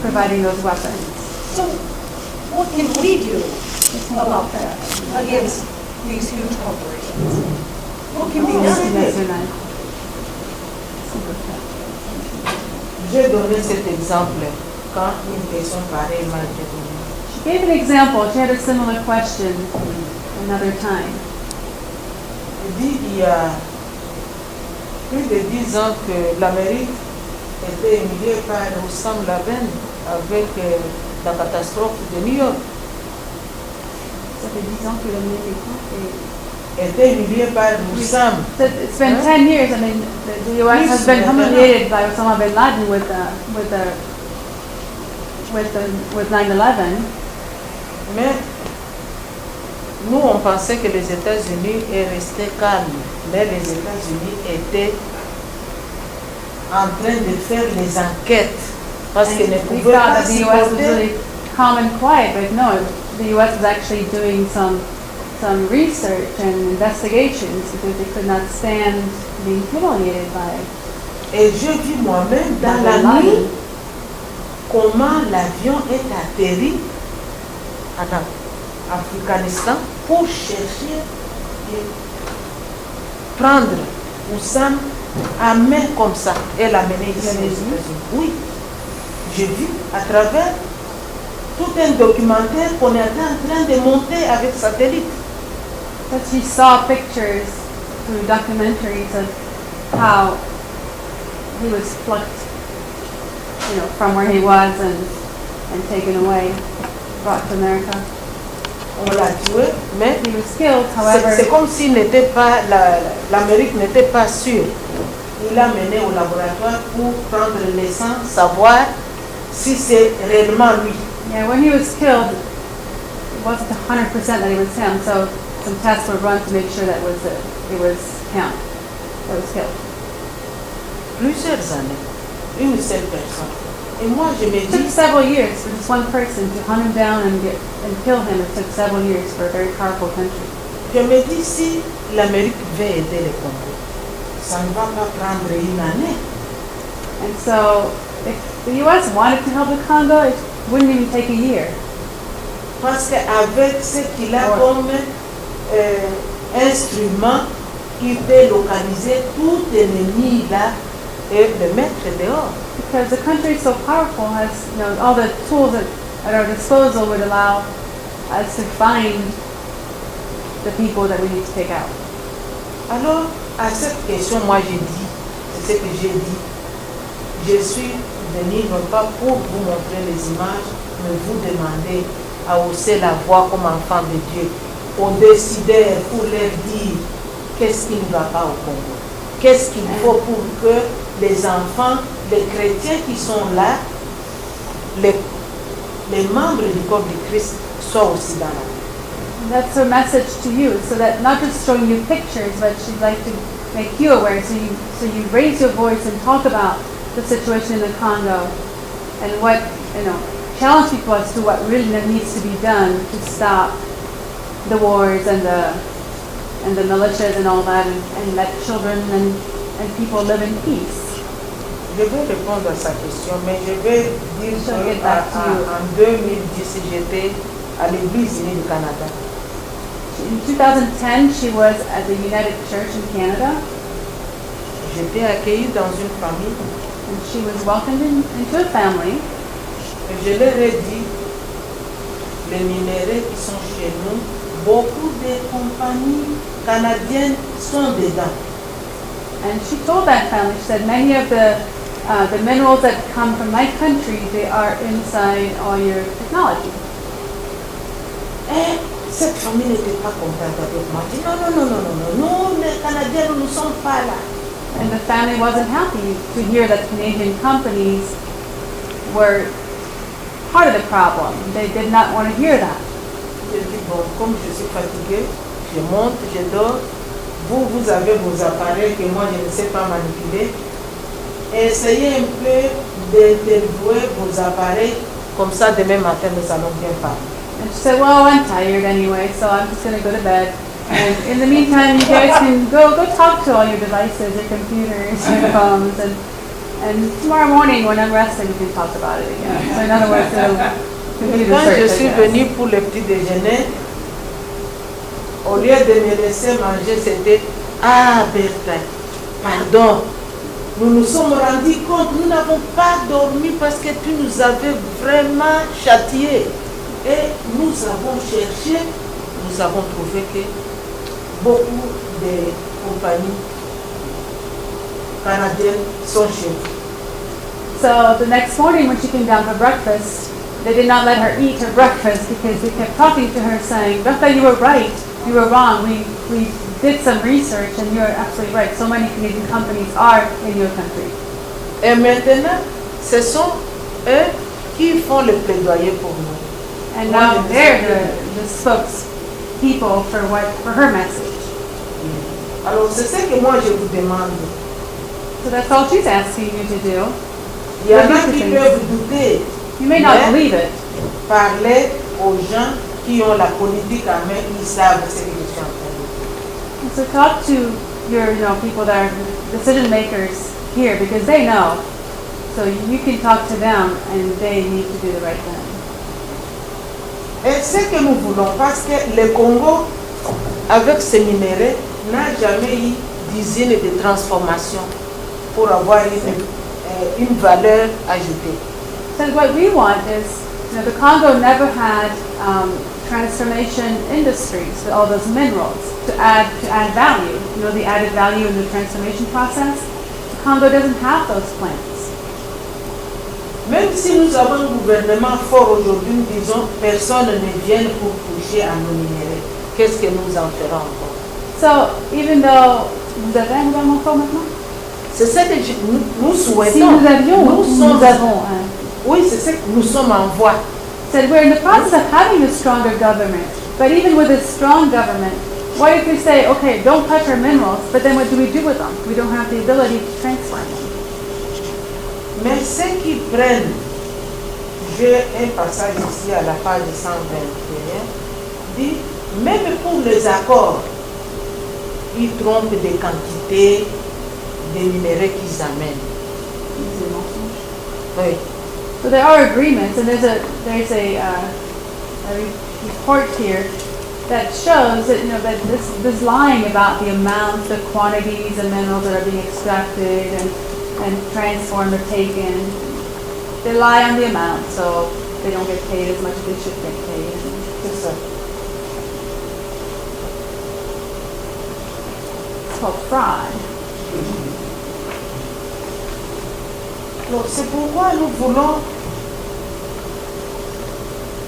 providing those weapons. So what can we do about that against these huge corporations? What can be done? J'ai donné cet exemple quand une question pareille m'a été donnée. She gave an example. She had a similar question another time. Il dit qu'il y a plus de 10 ans que l'Amérique était humiliée par Oussama Laben avec la catastrophe de New York. Ça fait 10 ans que l'Amérique Était humiliée par Oussama. So it's been 10 years. I mean, the U.S. has been humiliated by Osama bin Laden with 9/11. Mais nous, on pensait que les États-Unis est resté calme, mais les États-Unis étaient en train de faire les enquêtes parce qu'ils ne And we pouvaient thought pas that the U.S. was supporter. really calm and quiet, but no, the U.S. was actually doing some research and investigations because they could not stand being humiliated by Et j'ai vu moi-même dans Bin la Laden. nuit comment l'avion est atterri en Afghanistan pour chercher et prendre Oussama à main comme ça et l'amener ici aux États-Unis. Oui, j'ai vu à travers tout un documentaire qu'on est en train de monter avec satellite. But she saw pictures through documentaries of how he was plucked, from where he was and taken away, brought to America. On l'a tué, mais He was killed, however. c'est comme s'il n'était pas, l'Amérique n'était pas sûre. Il l'a mené au laboratoire pour prendre le sang, savoir si c'est réellement lui. Yeah, when he was killed, it wasn't 100% that he was him, so some tests were run to make sure that it was him that was killed. Plusieurs années, une seule personne. Et moi, je me It took dis, several years for just one person to hunt him down and kill him. It took several years for a very powerful country. je me dis si l'Amérique veut aider le Congo, ça ne va pas prendre une année. And so, if the U.S. wanted to help the Congo, it wouldn't even take a year. Parce qu'avec ce qu'il a comme instrument, il peut localiser tout ennemi là et le mettre dehors. Because the country is so powerful, has all the tools at our disposal would allow us to find the people that we need to take out. Alors, à cette question, moi j'ai dit, c'est ce que j'ai dit, je suis venu non pas pour vous montrer les images, mais vous demander à hausser la voix comme enfant de Dieu, aux décideurs pour leur dire qu'est-ce qui ne va pas au Congo, qu'est-ce qu'il faut pour que les enfants, les chrétiens qui sont là, les membres du corps de Christ soient aussi dans la vie. That's her message to you, so that not just showing you pictures, but she'd like to make you aware, so you raise your voice and talk about the situation in the Congo and what, challenge people as to what really needs to be done to stop the wars and the militias and all that, and let children and people live in peace. Je vais répondre à sa question, mais je vais dire qu'en 2010, j'étais à l'Église unie du Canada. In 2010, she was at the United Church in Canada. J'étais accueillie dans une famille. And she was welcomed into a family. Et je leur ai dit, les minéraux qui sont chez nous, beaucoup de compagnies canadiennes sont dedans. And she told that family, she said, many of the minerals that come from my country, they are inside all your technology. Et cette famille n'était pas contente avec moi. Elle dit non, nous les Canadiens, nous ne sommes pas là. And the family wasn't happy to hear that Canadian companies were part of the problem. They did not want to hear that. Je dis bon, comme je suis fatiguée, je monte, je dors. Vous avez vos appareils que moi je ne sais pas manipuler. Essayez un peu d'interviewer vos appareils. Comme ça, demain matin, nous allons bien parler. And she said, well, I'm tired anyway, so I'm just going to go to bed. And in the meantime, you guys can go talk to all your devices, your computers, your phones, and tomorrow morning when I'm resting, we can talk about it again. So in other words, computer Quand search, je I suis guess. venue pour le petit déjeuner, au lieu de me laisser manger, c'était « Ah, Berthe, pardon, nous nous sommes rendus compte, nous n'avons pas dormi parce que tu nous avais vraiment châtiés. Et nous avons cherché, nous avons trouvé que beaucoup de compagnies canadiennes sont chez nous. » So the next morning when she came down for breakfast, they did not let her eat her breakfast because they kept talking to her saying, Berthe, you were right, you were wrong, we did some research and you're absolutely right. So many Canadian companies are in your country. Et maintenant, ce sont eux qui font le plaidoyer pour nous. And now they're the spokespeople for her message. Alors c'est ce que moi je vous demande. So that's all she's asking you to do. Il y en a qui peuvent douter. You may not believe it. Parler aux gens qui ont la politique en main, ils savent ce que je suis en train de dire. And so talk to your people that are decision makers here because they know. So you can talk to them and they need to do the right thing. Et ce que nous voulons, parce que le Congo, avec ces minéraux, n'a jamais eu d'usine de transformation pour avoir une valeur ajoutée. So what we want is the Congo never had transformation industries with all those minerals to add value. The added value in the transformation process. The Congo doesn't have those plants. Même si nous avons un gouvernement fort aujourd'hui, nous disons personne ne vient pour toucher à nos minéraux. Qu'est-ce que nous en ferons encore? So even though vous avez un gouvernement fort maintenant? C'est ce que nous souhaitons. Si nous avions, nous avons un. Oui, c'est ce que nous sommes en voie. Said we're in the process of having a stronger government, but even with a strong government, what if we say, okay, don't touch our minerals, but then what do we do with them? We don't have the ability to transform them. Mais ceux qui prennent, j'ai un passage ici à la page 121, dit, même pour les accords, ils trompent des quantités de minéraux qu'ils amènent. Oui. So there are agreements, and there's a report here that shows that that this lying about the amounts, the quantities of minerals that are being extracted and transformed or taken, they lie on the amount, so they don't get paid as much as they should get paid. C'est ça. It's called fraud. Donc c'est pourquoi nous voulons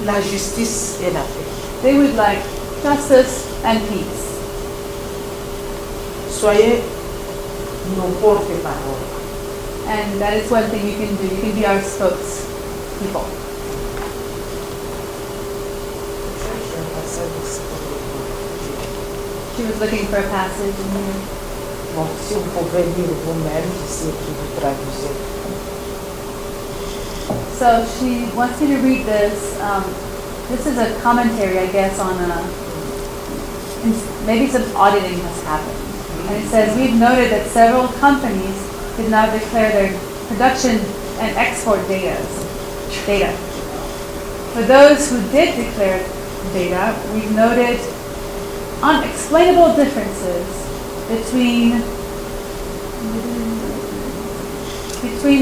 la justice et la paix. They would like justice and peace. Soyez nos porte-parole. And that is one thing you can do. You can be our spokespeople. She was looking for a passage in here. Bon, si vous pouvez lire vous-même, je sais que vous traduisez. So she wants you to read this. This is a commentary, I guess, on maybe some auditing has happened. And it says, we've noted that several companies did not declare their production and export data. For those who did declare data, we've noted unexplainable differences between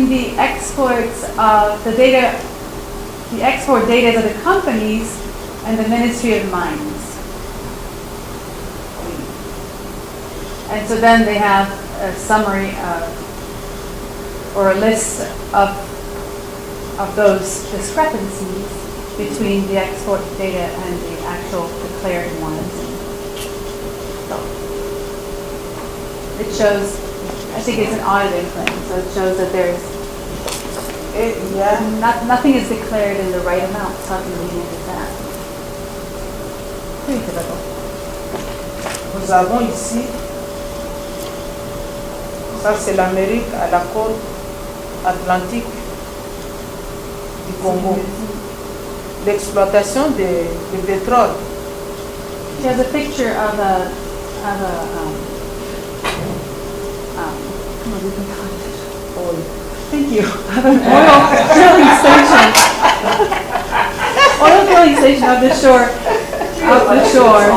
the exports of the data, the export data of the companies and the Ministry of Mines. And so then they have a summary or a list of those discrepancies between the export data and the actual declared ones. So it shows, I think it's an audited thing, so it shows that there's nothing is declared in the right amount, so I can read into that. Pretty typical. Nous avons ici, ça c'est l'Amérique à la côte atlantique du Congo. L'exploitation du pétrole. She has a picture of a thank you. Of an oil drilling station. Oil drilling station of the shore. Of the shore.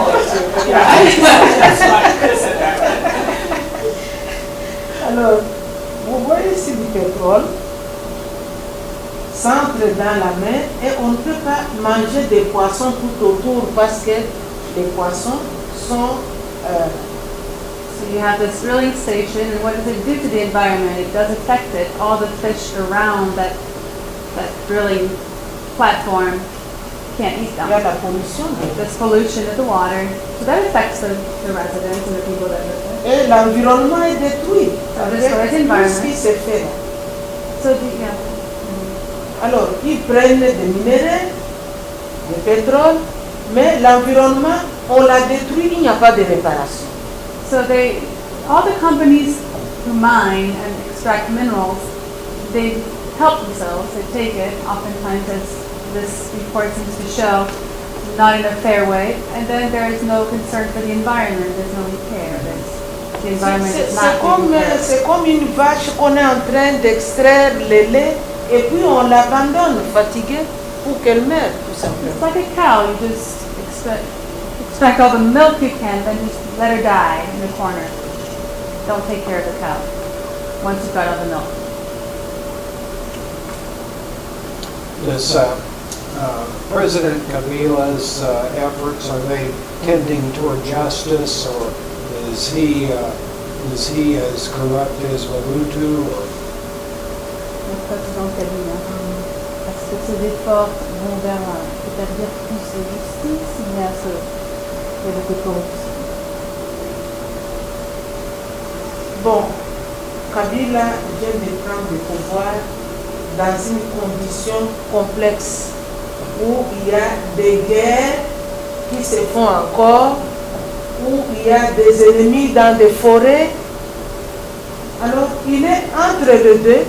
Alors, vous voyez ici du pétrole, ça entre dans la mer et on ne peut pas manger des poissons tout autour parce que les poissons sont... So you have this drilling station, and what does it do to the environment? It does affect it. All the fish around that drilling platform can't eat them. il y a la pollution. There's pollution of the water, so that affects the residents and the people that live there. Et l'environnement est détruit. Ça Avec destroys the tout environment. ce qui se fait là. So yeah. Alors, ils prennent des minéraux, du pétrole, mais l'environnement, on l'a détruit, il n'y a pas de réparation. So all the companies who mine and extract minerals, they help themselves, they take it, oftentimes as this report seems to show, not in a fair way, and then there is no concern for the environment, there's no repair, the environment is not taken care of. C'est comme une vache qu'on est en train d'extraire le lait et puis on l'abandonne fatiguée pour qu'elle meure tout simplement. It's like a cow, you just extract all the milk you can, then just let her die in the corner. Don't take care of the cow once you've got all the milk. This President Kabila's efforts, are they tending toward justice, or is he as corrupt as Mobutu? Or? Le président Kabila, est-ce que ces efforts vont vers peut-être plus de justice ou bien de corruption? Bon, Kabila vient de prendre le pouvoir dans une condition complexe où il y a des guerres qui se font encore, où il y a des ennemis dans des forêts. Alors, il est entre les deux,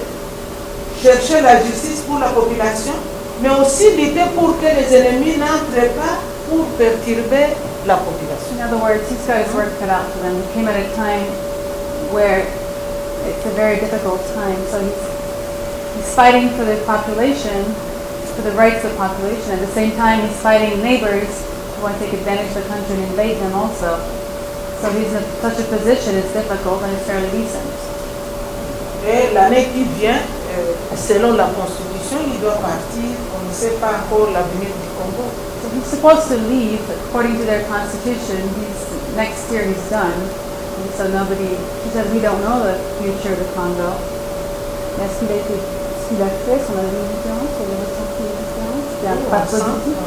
chercher la justice pour la population, mais aussi lutter pour que les ennemis n'entrent pas pour perturber la population. In other words, he's got his work cut out for them. He came at a time where it's a very difficult time, so he's fighting for the population, for the rights of the population. At the same time, he's fighting neighbors who want to take advantage of the country and invade them also. So he's in such a position, it's difficult and it's fairly recent. Et l'année qui vient, selon la Constitution, il doit partir. On ne sait pas encore l'avenir du Congo. So he's supposed to leave, according to their constitution. Next year he's done. And so he said, we don't know the future of the Congo. Est-ce qu'il a fait son différence? Il a ressenti la différence? Il a pas positif?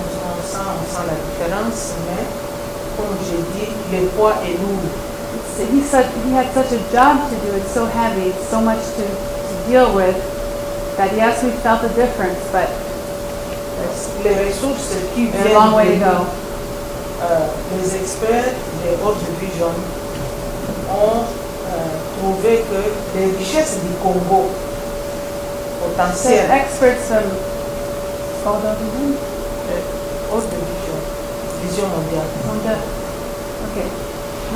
On sent la différence, mais comme j'ai dit, le poids est lourd. He had such a job to do. It's so heavy. It's so much to deal with that yes, we felt the difference, but Les ressources qui there's a long way to viennent go. les experts de World Vision ont trouvé que les richesses du Congo So potentielles, experts from World Vision mondiale, Okay.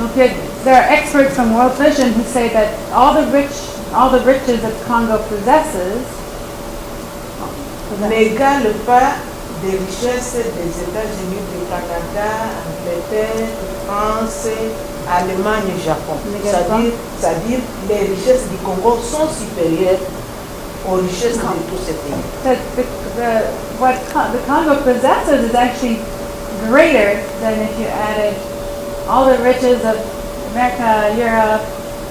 Okay. There are experts from World Vision who say that all the riches that Congo possesses n'égale pas des richesses des États-Unis, du Canada, Angleterre, France, Allemagne, Japon. C'est-à-dire les richesses du Congo sont supérieures aux richesses de tous ces pays. that what the Congo possesses is actually greater than if you added all the riches of America, Europe,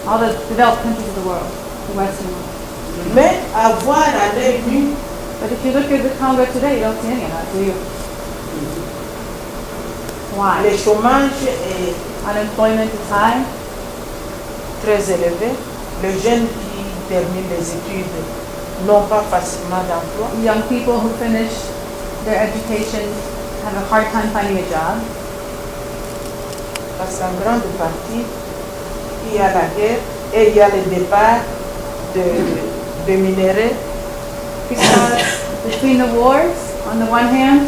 all the developed countries of the world, the Western world. Mais avoir à l'œil nu But if you look at the Congo today, you don't see any of that, do you? Why? le chômage est Unemployment is high. très élevé. Les jeunes qui terminent les études n'ont pas facilement d'emploi. Young people who finish their education have a hard time finding a job Parce qu'en grande partie, il y a la guerre et il y a le départ de minerais. because between the wars on the one hand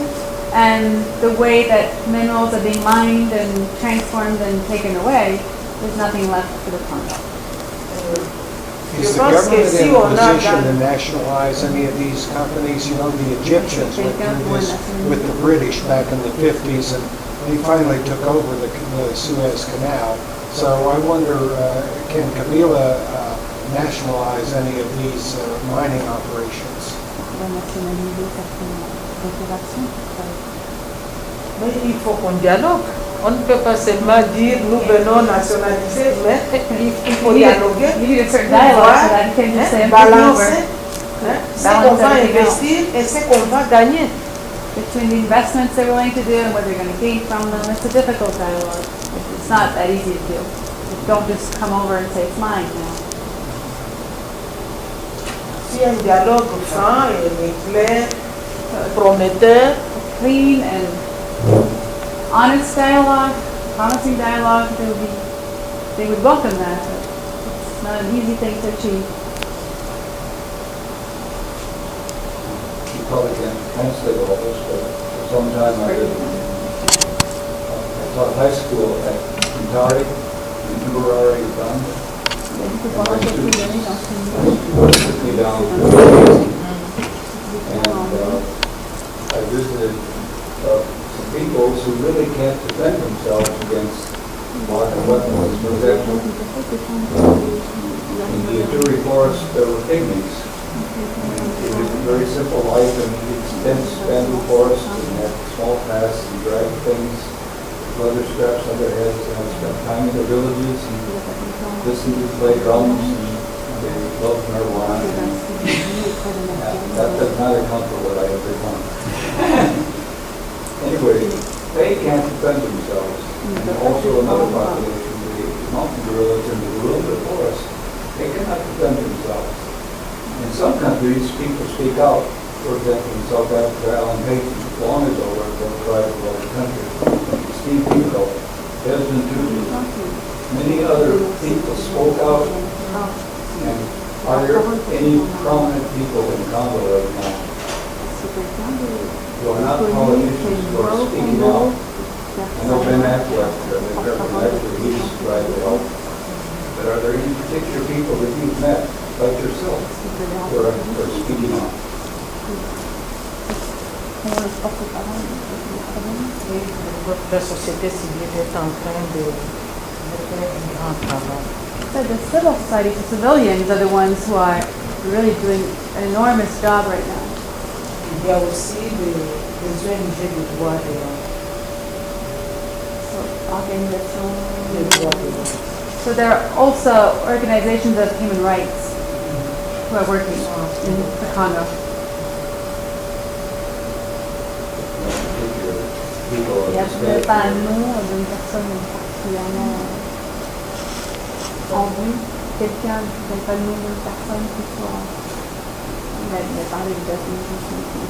and the way that minerals are being mined and transformed and taken away, there's nothing left for the Congo. Is the pense que government si in a on a position to done- nationalize any of these companies? You know, the Egyptians went through this with the British back in the 50s, and they finally took over the Suez Canal. So I wonder, can Kabila nationalize any of these mining operations? Mais il faut qu'on dialogue. On ne peut pas seulement dire nous venons nationaliser, mais il faut dialoguer. You need a certain pour dialogue voir, for that. You can't just say, I'm taking balancer over. ce qu'on va investir et ce qu'on va gagner. Between the investments they're willing to do and what they're going to gain from them, it's a difficult dialogue. It's not that easy to do. You don't just come over and say, it's mine now. Si un dialogue franc et clair, prometteur, Clean and honest dialogue, promising dialogue, they would welcome that. But it's not an easy thing to achieve. You probably can't translate all this, but for some time I taught high school at Kintari in Ubarari, Uganda. And my students took me down and I visited some peoples who really can't defend themselves against modern weapons. For example, in the Ituri forest there were pygmies. He lived a very simple life in the extensive bamboo forest and had small paths and dragged things, leather straps on their heads, and spent time in the villages and listened to play drums, and they loved marijuana. That does not account for what I have done. Anyway, they can't defend themselves. And also another population, the mountain gorillas in the Virunga forest, they cannot defend themselves. In some countries, people speak out. For example, in South Africa, Alan Hayden, long ago, wrote a tribe of all the country. Steve Biko, Desmond Tutu, many other people spoke out. And are there any prominent people in Congo right now who are not politicians who are speaking out? I know Ben Affleck, he's right out. But are there any particular people that you've met, like yourself, who are speaking out? La société civile est en train de faire un grand travail. So the civil society, the civilians are the ones who are really doing an enormous job right now. Il y a aussi des ONG de droits de l'homme. So there are also organizations of human rights who are working in the Congo. Il y a peut-être pas un nom d'une personne particulièrement en vue, quelqu'un qui n'a pas le nom d'une personne qui soit. Il a parlé de définition qui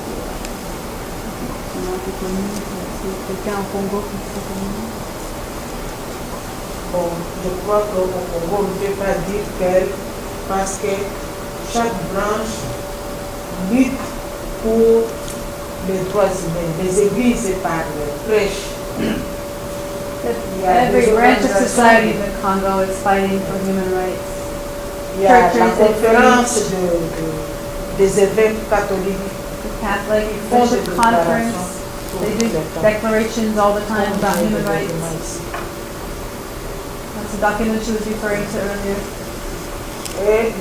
est connu, c'est quelqu'un au Congo qui soit connu. Bon, je crois qu'au Congo, on ne peut pas dire qu'elle, parce que chaque branche lutte pour les droits humains. Les églises parlent, prêchent. Every branch of society in the Congo is fighting for human rights. Il y a la conférence des évêques catholiques. The Catholic Bishop Conference, they do declarations all the time about human rights. That's the document she was referring to earlier. Et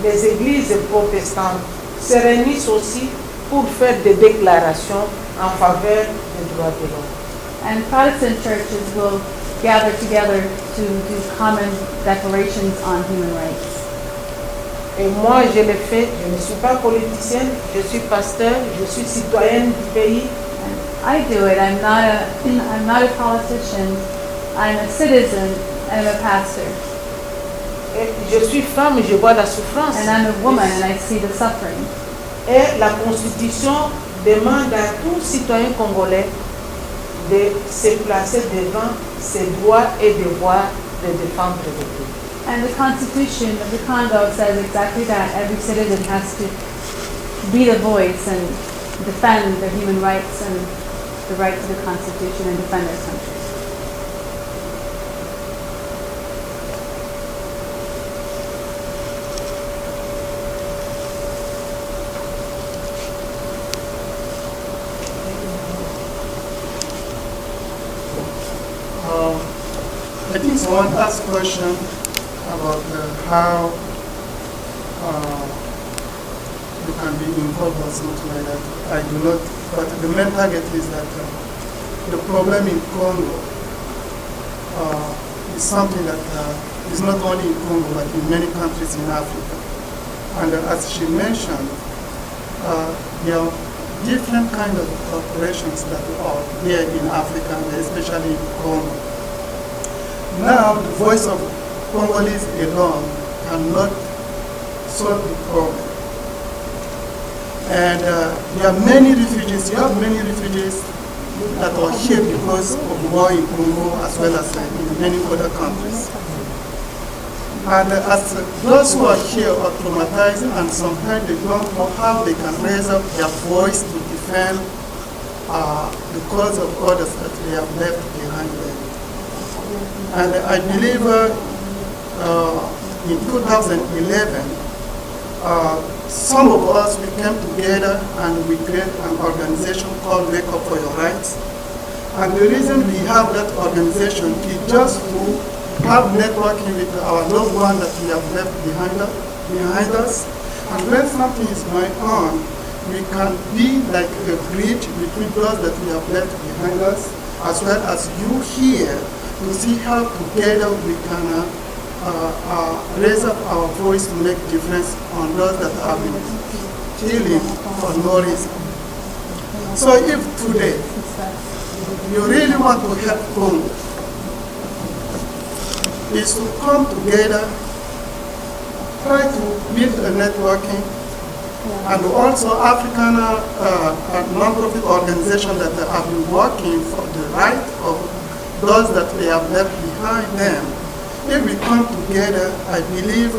les églises protestantes se réunissent aussi pour faire des déclarations en faveur des droits de l'homme. And Protestant churches will gather together to do common declarations on human rights. Et moi, je le fais. Je ne suis pas politicienne, je suis pasteur, je suis citoyenne du pays. And I do it. I'm not a politician. I'm a citizen and I'm a pastor. Et je suis femme, je vois la souffrance. And I'm a woman and I see the suffering. Et la Constitution demande à tout citoyen congolais de se placer devant ses droits et devoirs de défendre le pays. And the Constitution of the Congo says exactly that. Every citizen has to be the voice and defend their human rights and the rights of the Constitution and defend their country. I think someone asked a question about how you can be involved or something like that. I do not, but the main target is that the problem in Congo is something that is not only in Congo but in many countries in Africa. And as she mentioned, there are different kind of operations that are here in Africa, and especially in Congo. Now, the voice of Congolese alone cannot solve the problem. And there are many refugees. You have many refugees that are here because of war in Congo as well as in many other countries. And as those who are here are traumatized, and sometimes they don't know how they can raise up their voice to defend the cause of others that they have left behind them. And I believe in 2011, some of us, we came together and we created an organization called Wake Up for Your Rights. And the reason we have that organization is just to have networking with our loved ones that we have left behind us, And when something is going on, we can be like a bridge between those that we have left behind us, as well as you here, to see how together we can raise up our voice to make difference on those that have been killing for no reason. So if today you really want to help Congo, is to come together, try to build a networking, and also African non-profit organizations that have been working for the right of those that they have left behind them. If we come together, I believe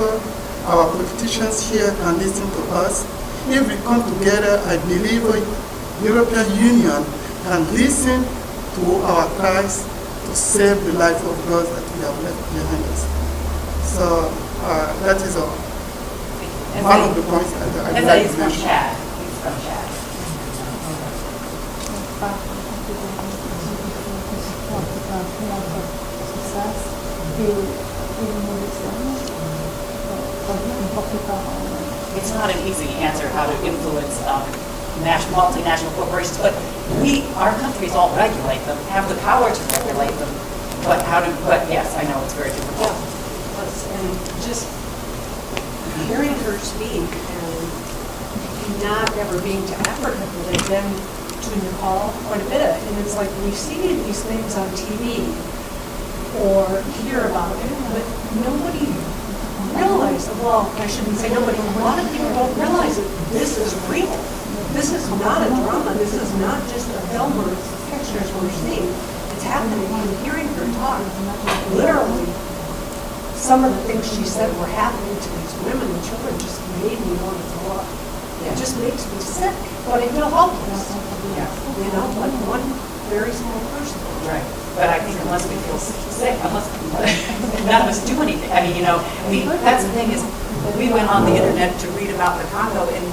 our politicians here can listen to us. If we come together, I believe European Union can listen to our cries to save the life of those that we have left behind us. So that is one of the points that I'd like to mention. He's from Chad. It's not an easy answer how to influence multinational corporations, but our countries all regulate them, have the power to regulate them. But yes, I know it's very difficult. And just hearing her speak and not ever being to Africa, but then to Nepal quite a bit. And it's like we see these things on TV or hear about it, but nobody realizes, well, I shouldn't say nobody, a lot of people don't realize that this is real. This is not a drama. This is not just a film or pictures we're seeing. It's happening. And hearing her talk, literally, some of the things she said were happening to these women and children just made me want to throw up. It just makes me sick, but I feel helpless. Yeah. You know, like one very small person. Right. But I think unless we feel sick, none of us do anything. I mean, that's the thing is, we went on the internet to read about the Congo, and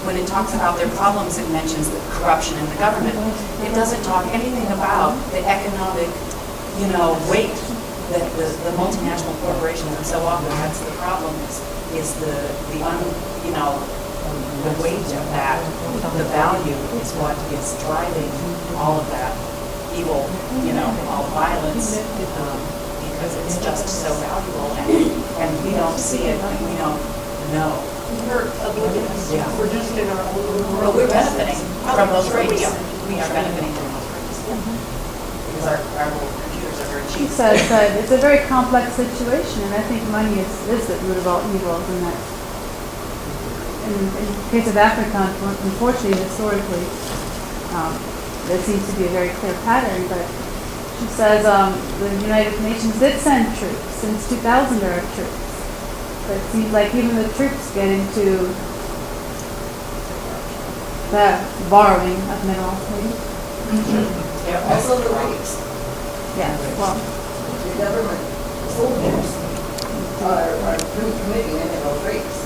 when it talks about their problems, it mentions the corruption in the government. It doesn't talk anything about the economic, weight that the multinational corporations, and so often that's the problem, is the weight of that, the value is what is driving all of that evil, all violence, because it's just so valuable, and we don't see it, and we don't know. We're oblivious. Yeah. We're just in our own little Well, world. we're benefiting from those Sure we rates. are. We are benefiting from those rates. Because our little computers are very She cheap. says that it's a very complex situation, and I think money is the root of all evil, and that in the case of Africa, unfortunately, historically, there seems to be a very clear pattern, but she says the United Nations did send troops. Since 2000 there are troops. But it seems like even the troops get into the borrowing of minerals, maybe. Yeah, Also the rates. Yeah, well, The government soldiers are committing any of those rates.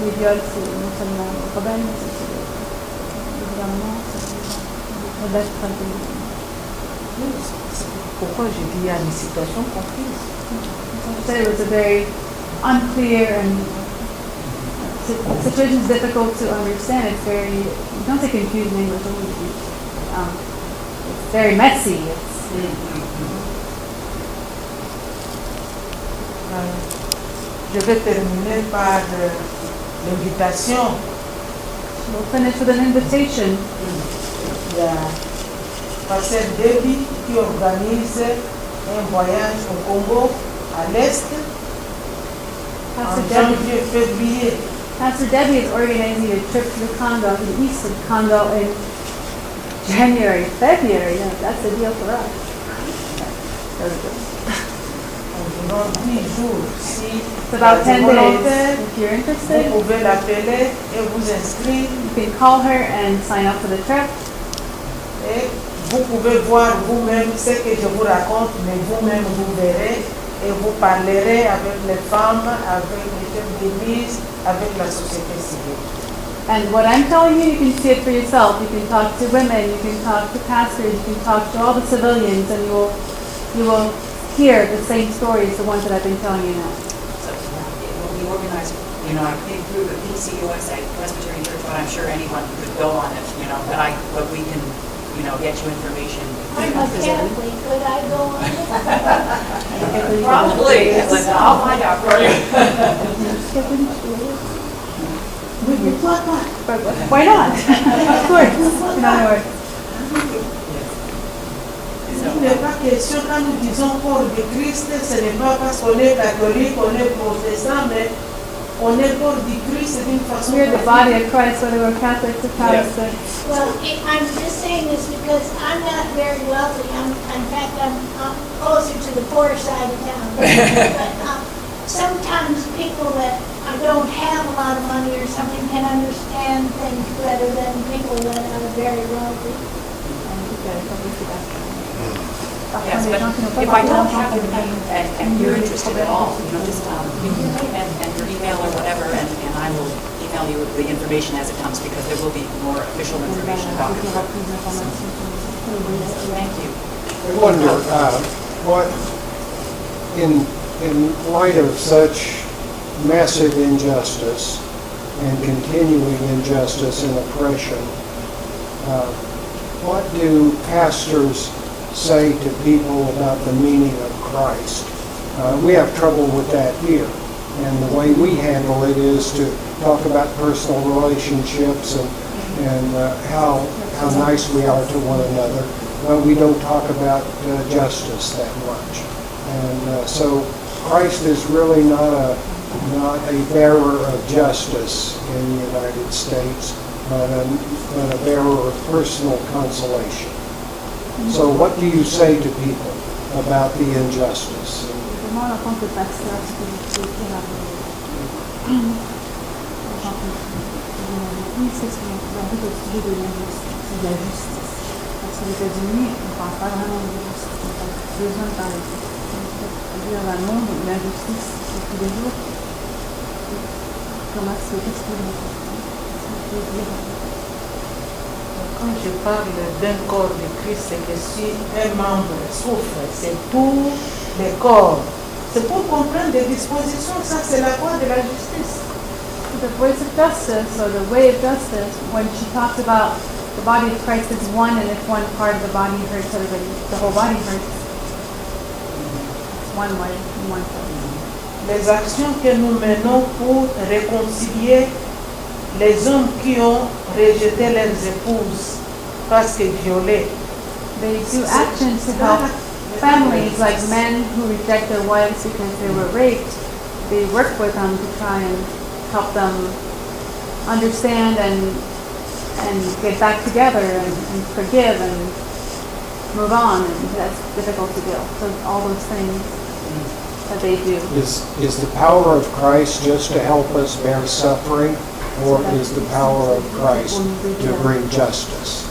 les viols, c'est non seulement le problème, mais c'est le gouvernement, c'est le best country. Pourquoi j'ai dit il y a une situation comprise? She said it was a very unclear and the situation is difficult to understand. It's very, you don't say confused in English, it's very messy. Je vais terminer par l'invitation. We'll finish with an invitation. Il y a Pasteur Debbie qui organise un voyage au Congo, à l'Est, en février. Pastor Debbie is organizing a trip to the Congo, to the east of Congo in January, February. Yeah, that's a deal for us. Environ 10 jours. Si It's about 10 days. If you're interested, vous pouvez l'appeler et vous inscrire. you can call her and sign up for the trip. Et vous pouvez voir vous-même ce que je vous raconte, mais vous-même vous verrez et vous parlerez avec les femmes, avec les chefs d'église, avec la société civile. And what I'm telling you, you can see it for yourself. You can talk to women, you can talk to pastors, you can talk to all the civilians, and you will hear the same stories, the ones that I've been telling you now. So when we organize you know, I think through the PCUSA, Presbyterian Church, but I'm sure anyone could go on it, you know, but we can, you know, get you information. I'm a Catholic, could I go on it? Probably, I'll find out for you. Why not? Of course. No, Il n'est pas question, quand nous disons corps de Christ, ce n'est pas parce qu'on est catholique, on est protestant, mais on est corps de Christ d'une façon. we're the body of Christ, whether we're Catholics or Protestants. Well, I'm just saying this because I'm not very wealthy. In fact, I'm closer to the poor side of town. But sometimes people that don't have a lot of money or something can understand things better than people that are very wealthy. Yes, but if I don't have your name and you're interested at all, you know, just give me your name and your email or whatever, and I will email you the information as it comes, because there will be more official information about it. Thank you. I wonder, what, in light of such massive injustice and continuing injustice and oppression, what do pastors say to people about the meaning of Christ? We have trouble with that here, and the way we handle it is to talk about personal relationships and how nice we are to one another. We don't talk about justice that much, and so Christ is really not a bearer of justice in the United States, but a bearer of personal consolation. So what do you say to people about the injustice? Vraiment, en tant que pasteur, ce que je peux dire à vous. C'est ce qu'on a vu au sujet de l'injustice, de la justice. Parce qu'aux États-Unis, on ne parle pas vraiment de justice, on n'a pas besoin de parler de justice. C'est-à-dire dans le monde, l'injustice, c'est tous les jours. Comment c'est extrêmement important. Quand je parle d'un corps de Christ, c'est que si un membre souffre, c'est tous les corps. C'est pour comprendre des dispositions, ça c'est la voie de la justice. The voice of justice, or the way of justice, when she talks about the body of Christ is one, and if one part of the body hurts, everybody, the whole body hurts. It's one way, one place. Les actions que nous menons pour réconcilier les hommes qui ont rejeté leurs épouses parce que violées. They do actions to help families, like men who reject their wives because they were raped. They work with them to try and help them understand and get back together and forgive and move on. And that's difficult to do. So all those things that they do. Is the power of Christ just to help us bear suffering, or is the power of Christ to bring justice?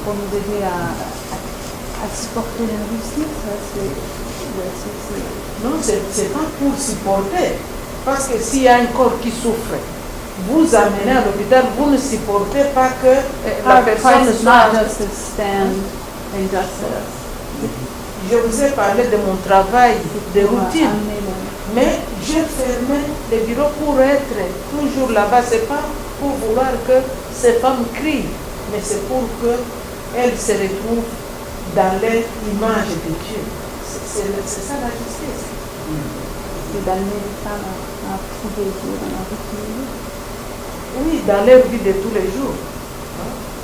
Pour nous aider à supporter l'injustice, Non, c'est pas pour supporter. Parce que s'il y a un corps qui souffre, vous amenez à l'hôpital, vous ne supportez pas que la personne Christ is not just to stand injustice. Je vous ai parlé de mon travail, de routine, mais j'ai fermé le bureau pour être toujours là-bas. C'est pas pour vouloir que ces femmes crient, mais c'est pour qu'elles se retrouvent dans l'image de Dieu. C'est ça la justice. C'est d'amener les femmes à trouver Dieu dans leur vie. Oui, dans leur vie de tous les jours.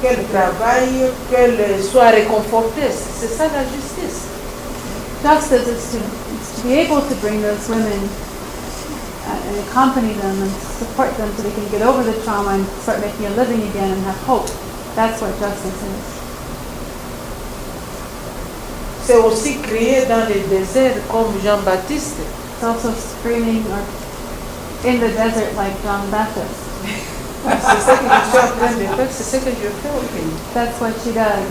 Qu'elles travaillent, qu'elles soient réconfortées. C'est ça la justice. Justice is to be able to bring those women and accompany them and support them so they can get over the trauma and start making a living again and have hope. That's what justice is. C'est aussi crier dans les déserts comme Jean-Baptiste. It's also screaming or in the desert like John Baptist. C'est ce que je suis en train de faire, c'est ce que je fais au pays. That's what she does.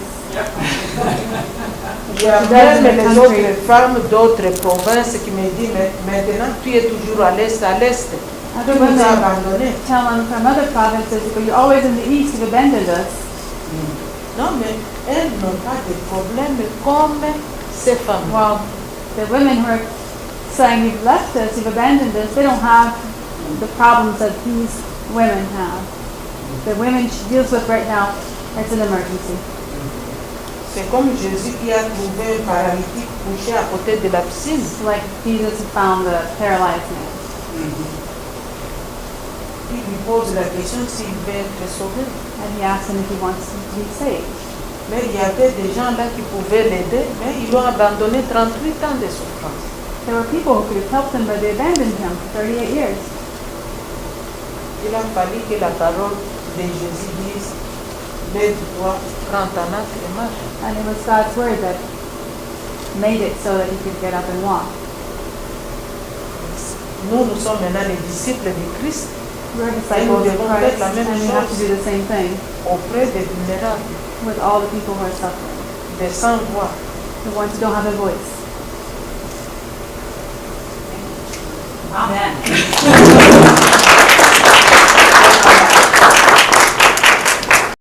Il y a même les autres femmes d'autres provinces qui me disent, mais maintenant tu es toujours à l'est, Other tu nous as women abandonnés. tell them from other provinces, but you're always in the east, you've abandoned us. Non, mais elles n'ont pas de problème comme ces femmes. Well, the women who are saying you've left us, you've abandoned us, they don't have the problems that these women have. The women she deals with right now, it's an emergency. C'est comme Jésus qui a trouvé un paralytique couché à côté de la piscine. It's like Jesus found the paralyzed man. Il lui pose la question s'il veut être sauvé. And he asked him if he wants to be saved. Mais il y avait des gens là qui pouvaient l'aider, mais ils l'ont abandonné 38 ans de souffrance. There were people who could have helped him, but they abandoned him for 38 years. Il a fallu que la parole de Jésus dise, lève-toi, prends ta mat et marche. And it was God's word that made it so that he could get up and walk. Nous sommes maintenant les disciples de Christ We're disciples of Christ, and we have to do the same thing auprès des vulnérables, with all the people who are suffering, des sans-voix. the ones who don't have a voice. Amen.